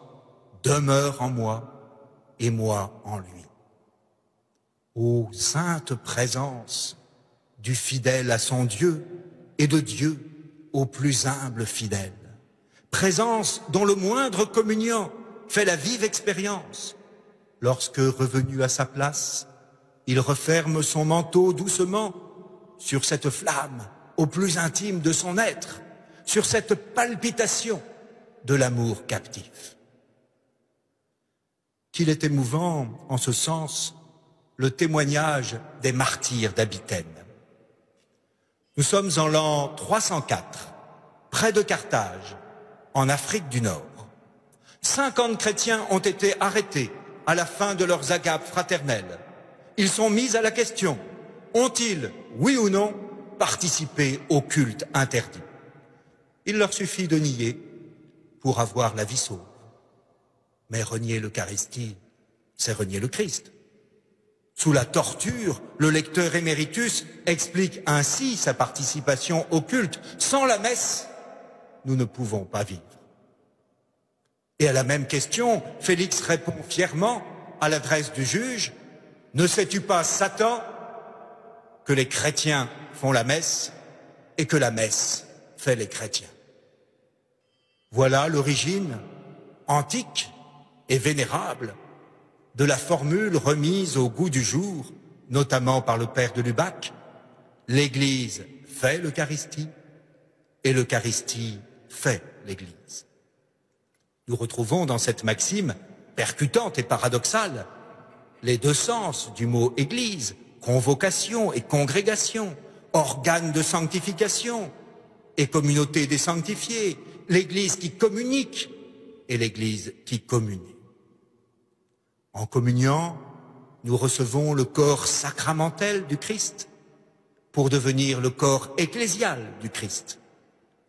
demeure en moi et moi en lui. Ô sainte présence du fidèle à son Dieu et de Dieu au plus humble fidèle, présence dont le moindre communion fait la vive expérience. Lorsque, revenu à sa place, il referme son manteau doucement sur cette flamme au plus intime de son être, sur cette palpitation de l'amour captif. Qu'il est émouvant, en ce sens, le témoignage des martyrs d'Abitène. Nous sommes en l'an 304, près de Carthage, en Afrique du Nord. 50 chrétiens ont été arrêtés à la fin de leurs agapes fraternelles. Ils sont mis à la question, ont-ils, oui ou non, participé au culte interdit? Il leur suffit de nier pour avoir la vie sauve. Mais renier l'Eucharistie, c'est renier le Christ. Sous la torture, le lecteur éméritus explique ainsi sa participation au culte. Sans la messe, nous ne pouvons pas vivre. Et à la même question, Félix répond fièrement à l'adresse du juge, « Ne sais-tu pas, Satan, que les chrétiens font la messe et que la messe fait les chrétiens ?» Voilà l'origine antique et vénérable de la formule remise au goût du jour, notamment par le père de Lubac, l'Église fait l'Eucharistie et l'Eucharistie fait l'Église. Nous retrouvons dans cette maxime percutante et paradoxale les deux sens du mot Église, convocation et congrégation, organe de sanctification et communauté des sanctifiés, l'Église qui communique et l'Église qui communie. En communiant, nous recevons le corps sacramentel du Christ pour devenir le corps ecclésial du Christ.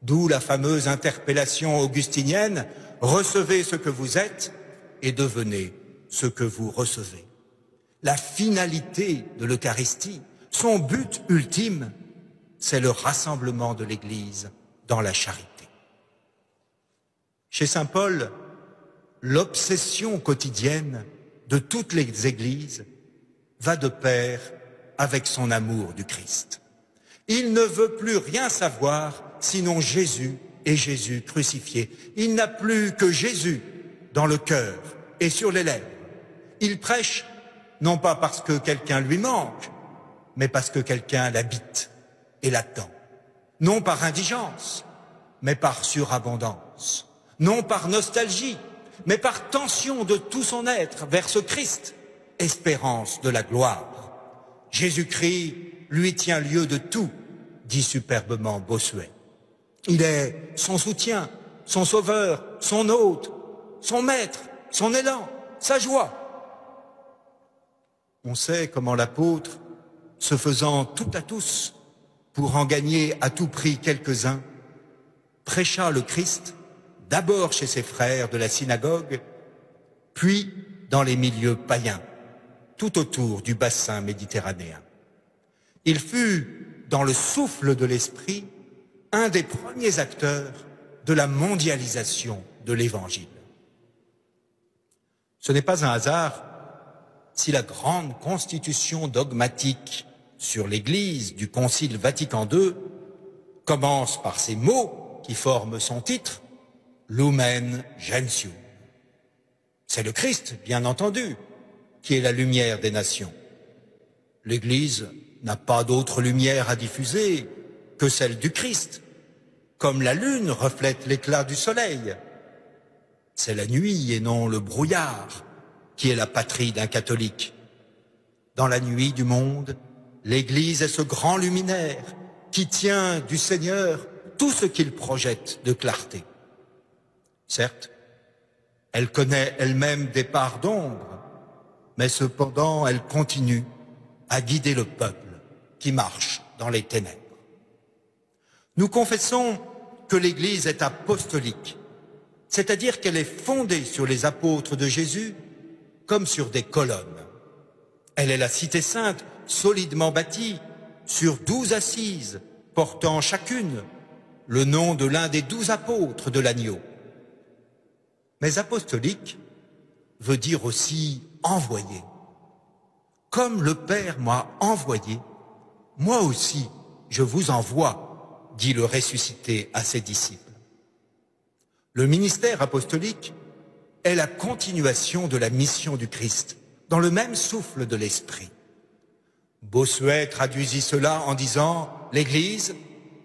D'où la fameuse interpellation augustinienne « Recevez ce que vous êtes et devenez ce que vous recevez ». La finalité de l'Eucharistie, son but ultime, c'est le rassemblement de l'Église dans la charité. Chez saint Paul, l'obsession quotidienne de toutes les églises va de pair avec son amour du Christ. Il ne veut plus rien savoir sinon Jésus et Jésus crucifié. Il n'a plus que Jésus dans le cœur et sur les lèvres. Il prêche non pas parce que quelqu'un lui manque, mais parce que quelqu'un l'habite et l'attend. Non par indigence, mais par surabondance. Non par nostalgie, mais par tension de tout son être vers ce Christ, espérance de la gloire. Jésus-Christ lui tient lieu de tout, dit superbement Bossuet. Il est son soutien, son sauveur, son hôte, son maître, son élan, sa joie. On sait comment l'apôtre, se faisant tout à tous pour en gagner à tout prix quelques-uns, prêcha le Christ d'abord chez ses frères de la synagogue, puis dans les milieux païens, tout autour du bassin méditerranéen. Il fut, dans le souffle de l'Esprit, un des premiers acteurs de la mondialisation de l'Évangile. Ce n'est pas un hasard si la grande constitution dogmatique sur l'Église du Concile Vatican II commence par ces mots qui forment son titre, Lumen Gentium. C'est le Christ, bien entendu, qui est la lumière des nations. L'Église n'a pas d'autre lumière à diffuser que celle du Christ, comme la lune reflète l'éclat du soleil. C'est la nuit et non le brouillard qui est la patrie d'un catholique. Dans la nuit du monde, l'Église est ce grand luminaire qui tient du Seigneur tout ce qu'il projette de clarté. Certes, elle connaît elle-même des parts d'ombre, mais cependant elle continue à guider le peuple qui marche dans les ténèbres. Nous confessons que l'Église est apostolique, c'est-à-dire qu'elle est fondée sur les apôtres de Jésus comme sur des colonnes. Elle est la cité sainte solidement bâtie sur 12 assises portant chacune le nom de l'un des 12 apôtres de l'agneau. Mais apostolique veut dire aussi envoyé. Comme le Père m'a envoyé, moi aussi je vous envoie, dit le ressuscité à ses disciples. Le ministère apostolique est la continuation de la mission du Christ, dans le même souffle de l'Esprit. Bossuet traduisit cela en disant « L'Église,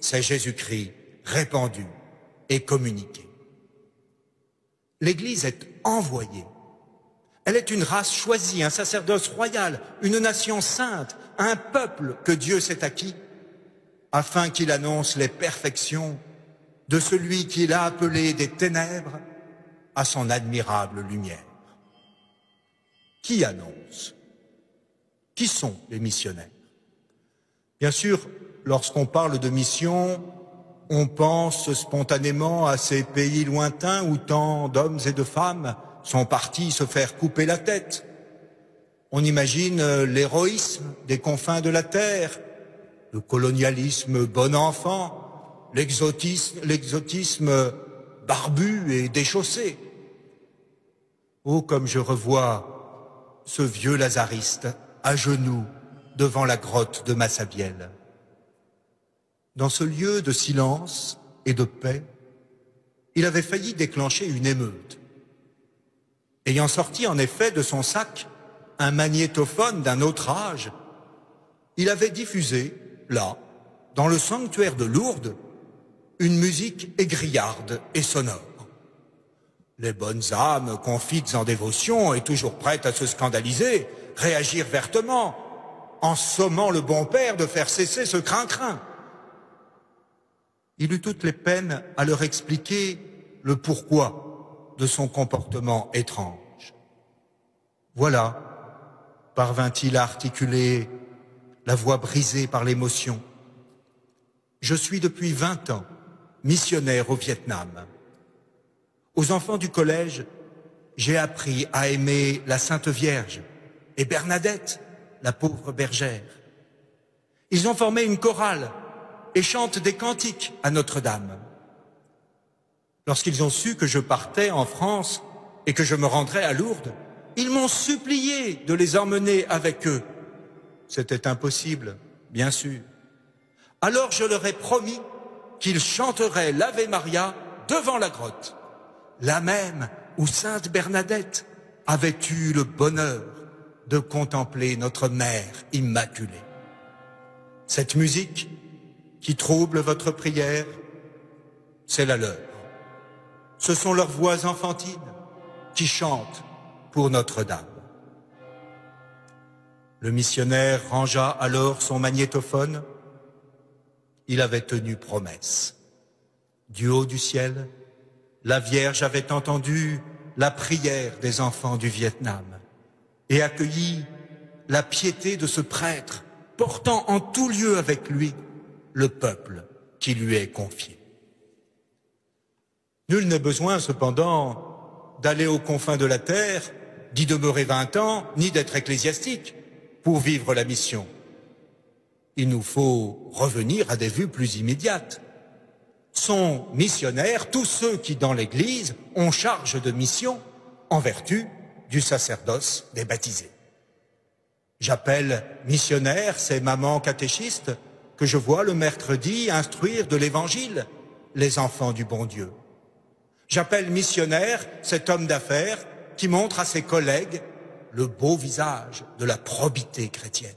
c'est Jésus-Christ répandu et communiqué ». L'Église est envoyée. Elle est une race choisie, un sacerdoce royal, une nation sainte, un peuple que Dieu s'est acquis, afin qu'il annonce les perfections de celui qu'il a appelé des ténèbres à son admirable lumière. Qui annonce? Qui sont les missionnaires? Bien sûr, lorsqu'on parle de mission, on pense spontanément à ces pays lointains où tant d'hommes et de femmes sont partis se faire couper la tête. On imagine l'héroïsme des confins de la terre, le colonialisme bon enfant, l'exotisme barbu et déchaussé. Oh, comme je revois ce vieux lazariste à genoux devant la grotte de Massabielle. Dans ce lieu de silence et de paix, il avait failli déclencher une émeute. Ayant sorti en effet de son sac un magnétophone d'un autre âge, il avait diffusé, là, dans le sanctuaire de Lourdes, une musique égrillarde et sonore. Les bonnes âmes, confites en dévotion et toujours prêtes à se scandaliser, réagirent vertement, en sommant le bon père de faire cesser ce crin-crin. Il eut toutes les peines à leur expliquer le pourquoi de son comportement étrange. Voilà, parvint-il à articuler, la voix brisée par l'émotion. Je suis depuis 20 ans missionnaire au Vietnam. Aux enfants du collège, j'ai appris à aimer la Sainte Vierge et Bernadette, la pauvre bergère. Ils ont formé une chorale et chantent des cantiques à Notre-Dame. Lorsqu'ils ont su que je partais en France et que je me rendrais à Lourdes, ils m'ont supplié de les emmener avec eux. C'était impossible, bien sûr. Alors je leur ai promis qu'ils chanteraient l'Ave Maria devant la grotte, la même où Sainte Bernadette avait eu le bonheur de contempler notre Mère Immaculée. Cette musique qui trouble votre prière, c'est la leur. Ce sont leurs voix enfantines qui chantent pour Notre-Dame. Le missionnaire rangea alors son magnétophone. Il avait tenu promesse. Du haut du ciel, la Vierge avait entendu la prière des enfants du Vietnam et accueilli la piété de ce prêtre, portant en tout lieu avec lui le peuple qui lui est confié. Nul n'est besoin, cependant, d'aller aux confins de la terre, d'y demeurer 20 ans, ni d'être ecclésiastique pour vivre la mission. Il nous faut revenir à des vues plus immédiates. Sont missionnaires tous ceux qui, dans l'Église, ont charge de mission en vertu du sacerdoce des baptisés. J'appelle missionnaires ces mamans catéchistes que je vois le mercredi instruire de l'Évangile les enfants du bon Dieu. J'appelle missionnaire cet homme d'affaires qui montre à ses collègues le beau visage de la probité chrétienne.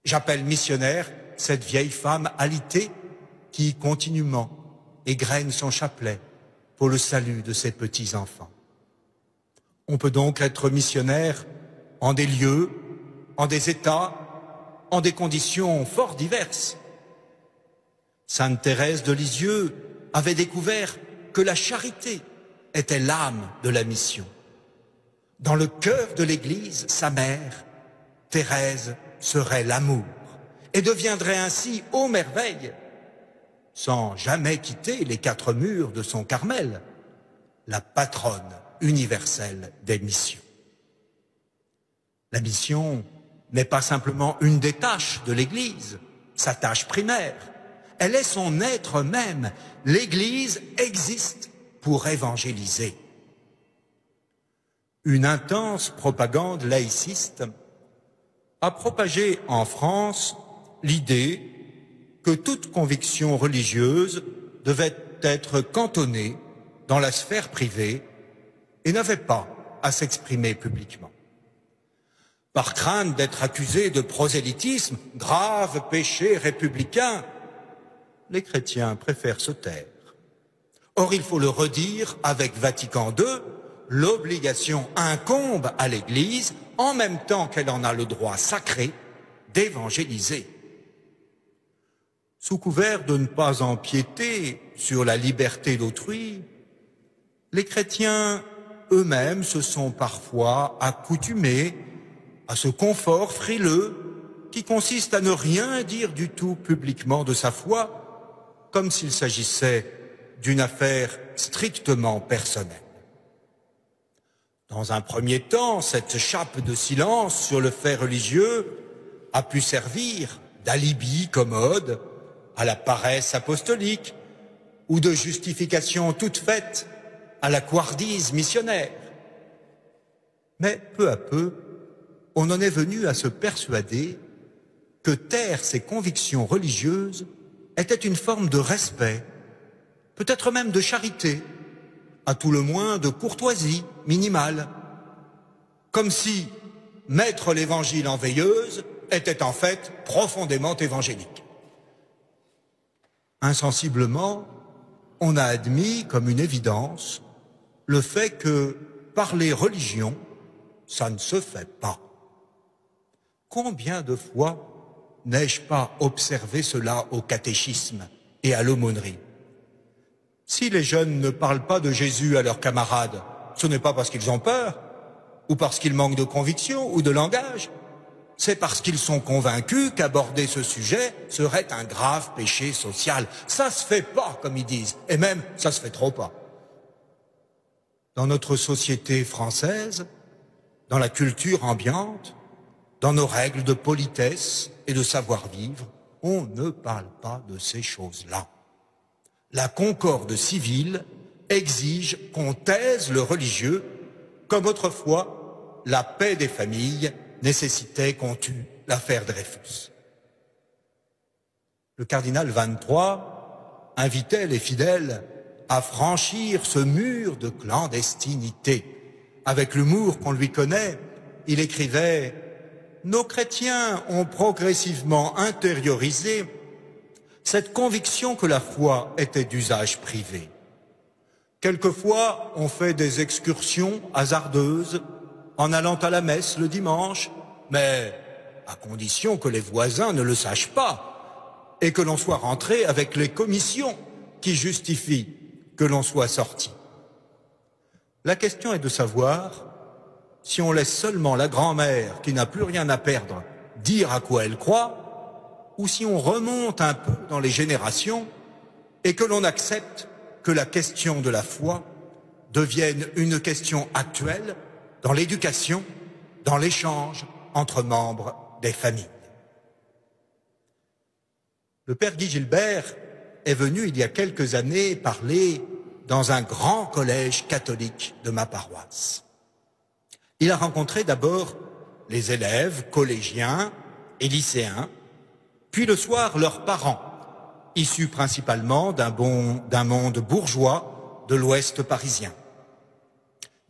J'appelle missionnaire cette vieille femme alitée qui continuellement égrène son chapelet pour le salut de ses petits-enfants. On peut donc être missionnaire en des lieux, en des états, en des conditions fort diverses. Sainte Thérèse de Lisieux avait découvert que la charité était l'âme de la mission. Dans le cœur de l'Église, sa mère, Thérèse, serait l'amour et deviendrait ainsi, ô merveille, sans jamais quitter les 4 murs de son Carmel, la patronne universelle des missions. La mission n'est pas simplement une des tâches de l'Église, sa tâche primaire. Elle est son être même. L'Église existe pour évangéliser. Une intense propagande laïciste a propagé en France l'idée que toute conviction religieuse devait être cantonnée dans la sphère privée et n'avait pas à s'exprimer publiquement. Par crainte d'être accusé de prosélytisme, grave péché républicain, les chrétiens préfèrent se taire. Or, il faut le redire avec Vatican II, l'obligation incombe à l'Église, en même temps qu'elle en a le droit sacré, d'évangéliser. Sous couvert de ne pas empiéter sur la liberté d'autrui, les chrétiens eux-mêmes se sont parfois accoutumés à ce confort frileux qui consiste à ne rien dire du tout publiquement de sa foi, comme s'il s'agissait d'une affaire strictement personnelle. Dans un premier temps, cette chape de silence sur le fait religieux a pu servir d'alibi commode à la paresse apostolique ou de justification toute faite à la couardise missionnaire. Mais peu à peu, on en est venu à se persuader que taire ses convictions religieuses était une forme de respect, peut-être même de charité, à tout le moins de courtoisie minimale, comme si mettre l'Évangile en veilleuse était en fait profondément évangélique. Insensiblement, on a admis comme une évidence le fait que parler religion, ça ne se fait pas. Combien de fois n'ai-je pas observé cela au catéchisme et à l'aumônerie? Si les jeunes ne parlent pas de Jésus à leurs camarades, ce n'est pas parce qu'ils ont peur, ou parce qu'ils manquent de conviction ou de langage, c'est parce qu'ils sont convaincus qu'aborder ce sujet serait un grave péché social. Ça se fait pas, comme ils disent, et même ça se fait trop pas. Dans notre société française, dans la culture ambiante, dans nos règles de politesse et de savoir-vivre, on ne parle pas de ces choses-là. La concorde civile exige qu'on taise le religieux, comme autrefois la paix des familles nécessitait qu'on tue l'affaire Dreyfus. Le cardinal 23 invitait les fidèles à franchir ce mur de clandestinité. Avec l'humour qu'on lui connaît, il écrivait « Nos chrétiens ont progressivement intériorisé cette conviction que la foi était d'usage privé. Quelquefois, on fait des excursions hasardeuses en allant à la messe le dimanche, mais à condition que les voisins ne le sachent pas et que l'on soit rentré avec les commissions qui justifient que l'on soit sorti. La question est de savoir si on laisse seulement la grand-mère qui n'a plus rien à perdre dire à quoi elle croit, ou si on remonte un peu dans les générations et que l'on accepte que la question de la foi devienne une question actuelle dans l'éducation, dans l'échange entre membres des familles. Le père Guy Gilbert est venu il y a quelques années parler dans un grand collège catholique de ma paroisse. Il a rencontré d'abord les élèves, collégiens et lycéens, puis le soir leurs parents, issus principalement d'un monde bourgeois de l'Ouest parisien.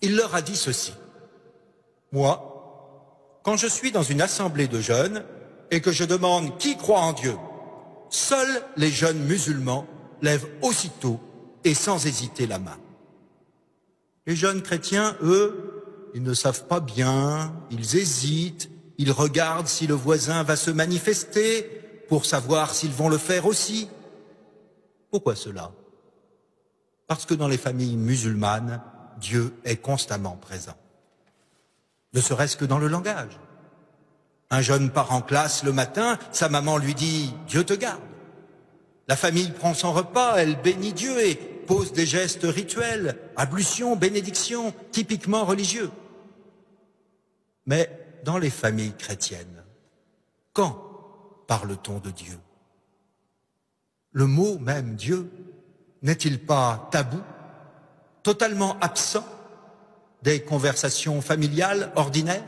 Il leur a dit ceci: « Moi, quand je suis dans une assemblée de jeunes et que je demande qui croit en Dieu, seuls les jeunes musulmans lèvent aussitôt et sans hésiter la main. Les jeunes chrétiens, eux, ils ne savent pas bien, ils hésitent, ils regardent si le voisin va se manifester pour savoir s'ils vont le faire aussi. Pourquoi cela? Parce que dans les familles musulmanes, Dieu est constamment présent. Ne serait-ce que dans le langage. Un jeune part en classe le matin, sa maman lui dit « Dieu te garde ». La famille prend son repas, elle bénit Dieu et pose des gestes rituels, ablutions, bénédictions, typiquement religieux. Mais dans les familles chrétiennes, quand parle-t-on de Dieu? Le mot même Dieu n'est-il pas tabou, totalement absent des conversations familiales ordinaires?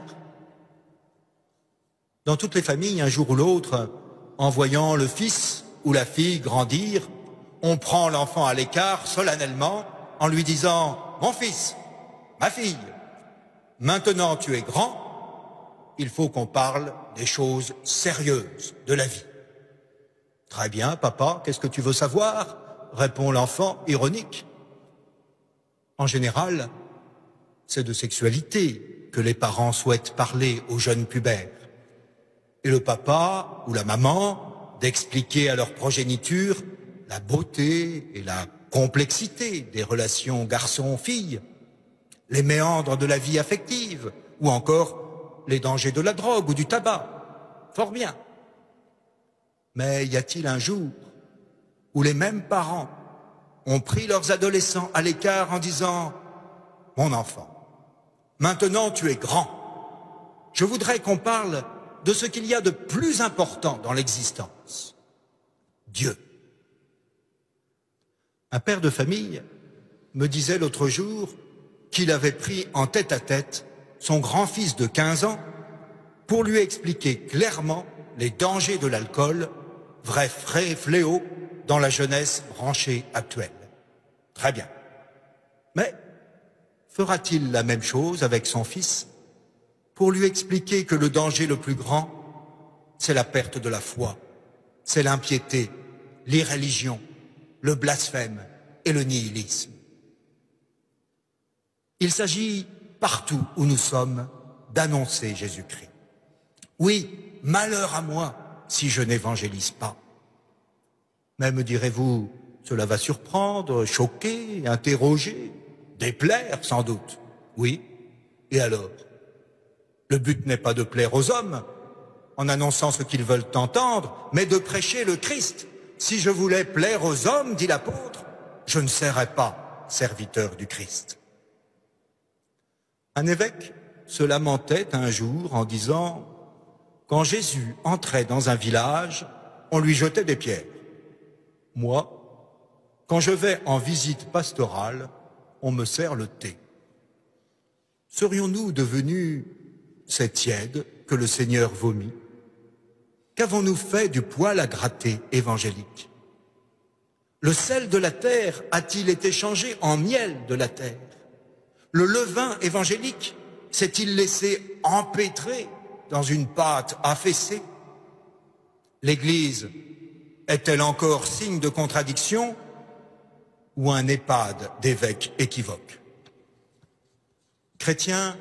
Dans toutes les familles, un jour ou l'autre, en voyant le fils ou la fille grandir, on prend l'enfant à l'écart solennellement en lui disant « Mon fils, ma fille, maintenant tu es grand, il faut qu'on parle des choses sérieuses de la vie. » « Très bien, papa, qu'est-ce que tu veux savoir ?» répond l'enfant ironique. En général, c'est de sexualité que les parents souhaitent parler aux jeunes pubères. Et le papa ou la maman d'expliquer à leur progéniture la beauté et la complexité des relations garçon-fille, les méandres de la vie affective, ou encore les dangers de la drogue ou du tabac. Fort bien. Mais y a-t-il un jour où les mêmes parents ont pris leurs adolescents à l'écart en disant « Mon enfant, maintenant tu es grand. Je voudrais qu'on parle de ce qu'il y a de plus important dans l'existence. Dieu. » Un père de famille me disait l'autre jour qu'il avait pris en tête-à-tête son grand-fils de 15 ans pour lui expliquer clairement les dangers de l'alcool, vrai fléau dans la jeunesse branchée actuelle. Très bien. Mais fera-t-il la même chose avec son fils pour lui expliquer que le danger le plus grand, c'est la perte de la foi, c'est l'impiété, l'irréligion, le blasphème et le nihilisme? Il s'agit partout où nous sommes d'annoncer Jésus-Christ. Oui, malheur à moi si je n'évangélise pas. Mais me direz-vous, cela va surprendre, choquer, interroger, déplaire sans doute. Oui, et alors? Le but n'est pas de plaire aux hommes en annonçant ce qu'ils veulent entendre, mais de prêcher le Christ. Si je voulais plaire aux hommes, dit l'apôtre, je ne serais pas serviteur du Christ. Un évêque se lamentait un jour en disant « Quand Jésus entrait dans un village, on lui jetait des pierres. Moi, quand je vais en visite pastorale, on me sert le thé. » Serions-nous devenus ces tièdes que le Seigneur vomit? Qu'avons-nous fait du poil à gratter évangélique? Le sel de la terre a-t-il été changé en miel de la terre? Le levain évangélique s'est-il laissé empêtrer dans une pâte affaissée? L'Église est-elle encore signe de contradiction ou un EHPAD d'évêques équivoques? Chrétiens,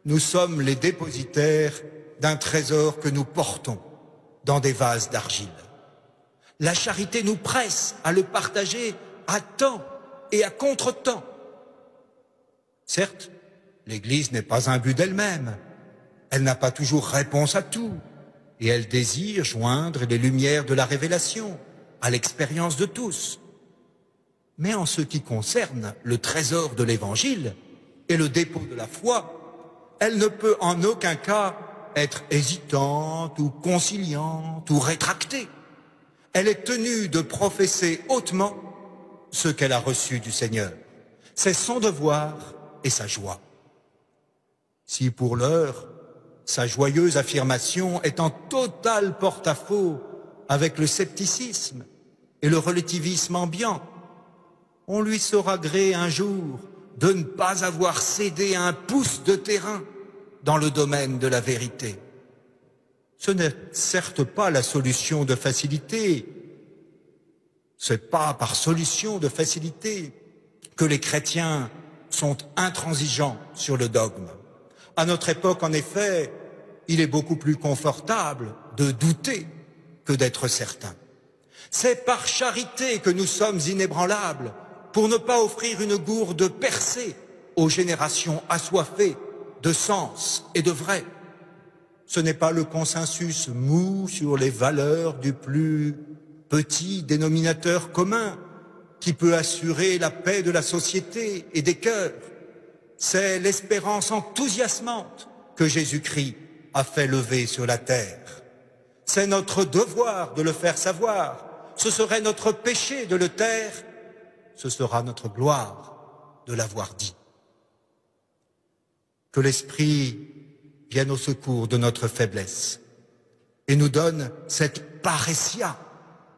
nous sommes les dépositaires d'un trésor que nous portons dans des vases d'argile. La charité nous presse à le partager à temps et à contre-temps. Certes, l'Église n'est pas un but d'elle-même. Elle n'a pas toujours réponse à tout. Et elle désire joindre les lumières de la révélation à l'expérience de tous. Mais en ce qui concerne le trésor de l'Évangile et le dépôt de la foi, elle ne peut en aucun cas être hésitante ou conciliante ou rétractée. Elle est tenue de professer hautement ce qu'elle a reçu du Seigneur. C'est son devoir et sa joie. Si pour l'heure, sa joyeuse affirmation est en total porte-à-faux avec le scepticisme et le relativisme ambiant, on lui saura gré un jour de ne pas avoir cédé un pouce de terrain dans le domaine de la vérité. Ce n'est certes pas la solution de facilité. C'est pas par solution de facilité que les chrétiens sont intransigeants sur le dogme. À notre époque, en effet, il est beaucoup plus confortable de douter que d'être certain. C'est par charité que nous sommes inébranlables, pour ne pas offrir une gourde percée aux générations assoiffées de sens et de vrai. Ce n'est pas le consensus mou sur les valeurs du plus petit dénominateur commun qui peut assurer la paix de la société et des cœurs. C'est l'espérance enthousiasmante que Jésus-Christ a fait lever sur la terre. C'est notre devoir de le faire savoir. Ce serait notre péché de le taire. Ce sera notre gloire de l'avoir dit. Que l'Esprit vienne au secours de notre faiblesse et nous donne cette parousia,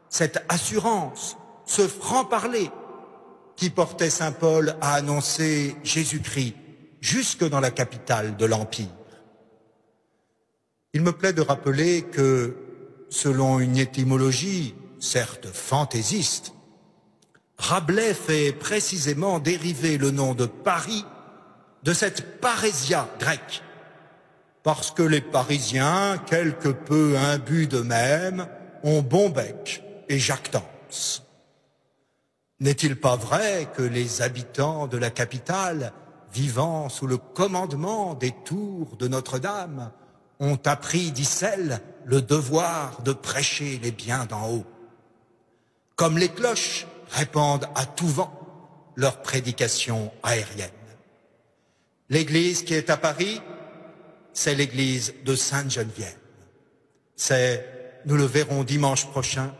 cette assurance, ce franc-parler qui portait saint Paul à annoncer Jésus-Christ jusque dans la capitale de l'Empire. Il me plaît de rappeler que, selon une étymologie certes fantaisiste, Rabelais fait précisément dériver le nom de Paris de cette parousia grecque, parce que les Parisiens, quelque peu imbus d'eux-mêmes, ont bon bec et jactance. N'est-il pas vrai que les habitants de la capitale, vivant sous le commandement des tours de Notre-Dame, ont appris d'Icelle le devoir de prêcher les biens d'en haut? Comme les cloches répandent à tout vent leur prédication aérienne. L'église qui est à Paris, c'est l'église de Sainte-Geneviève. C'est, nous le verrons dimanche prochain,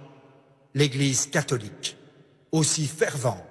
l'église catholique, aussi fervente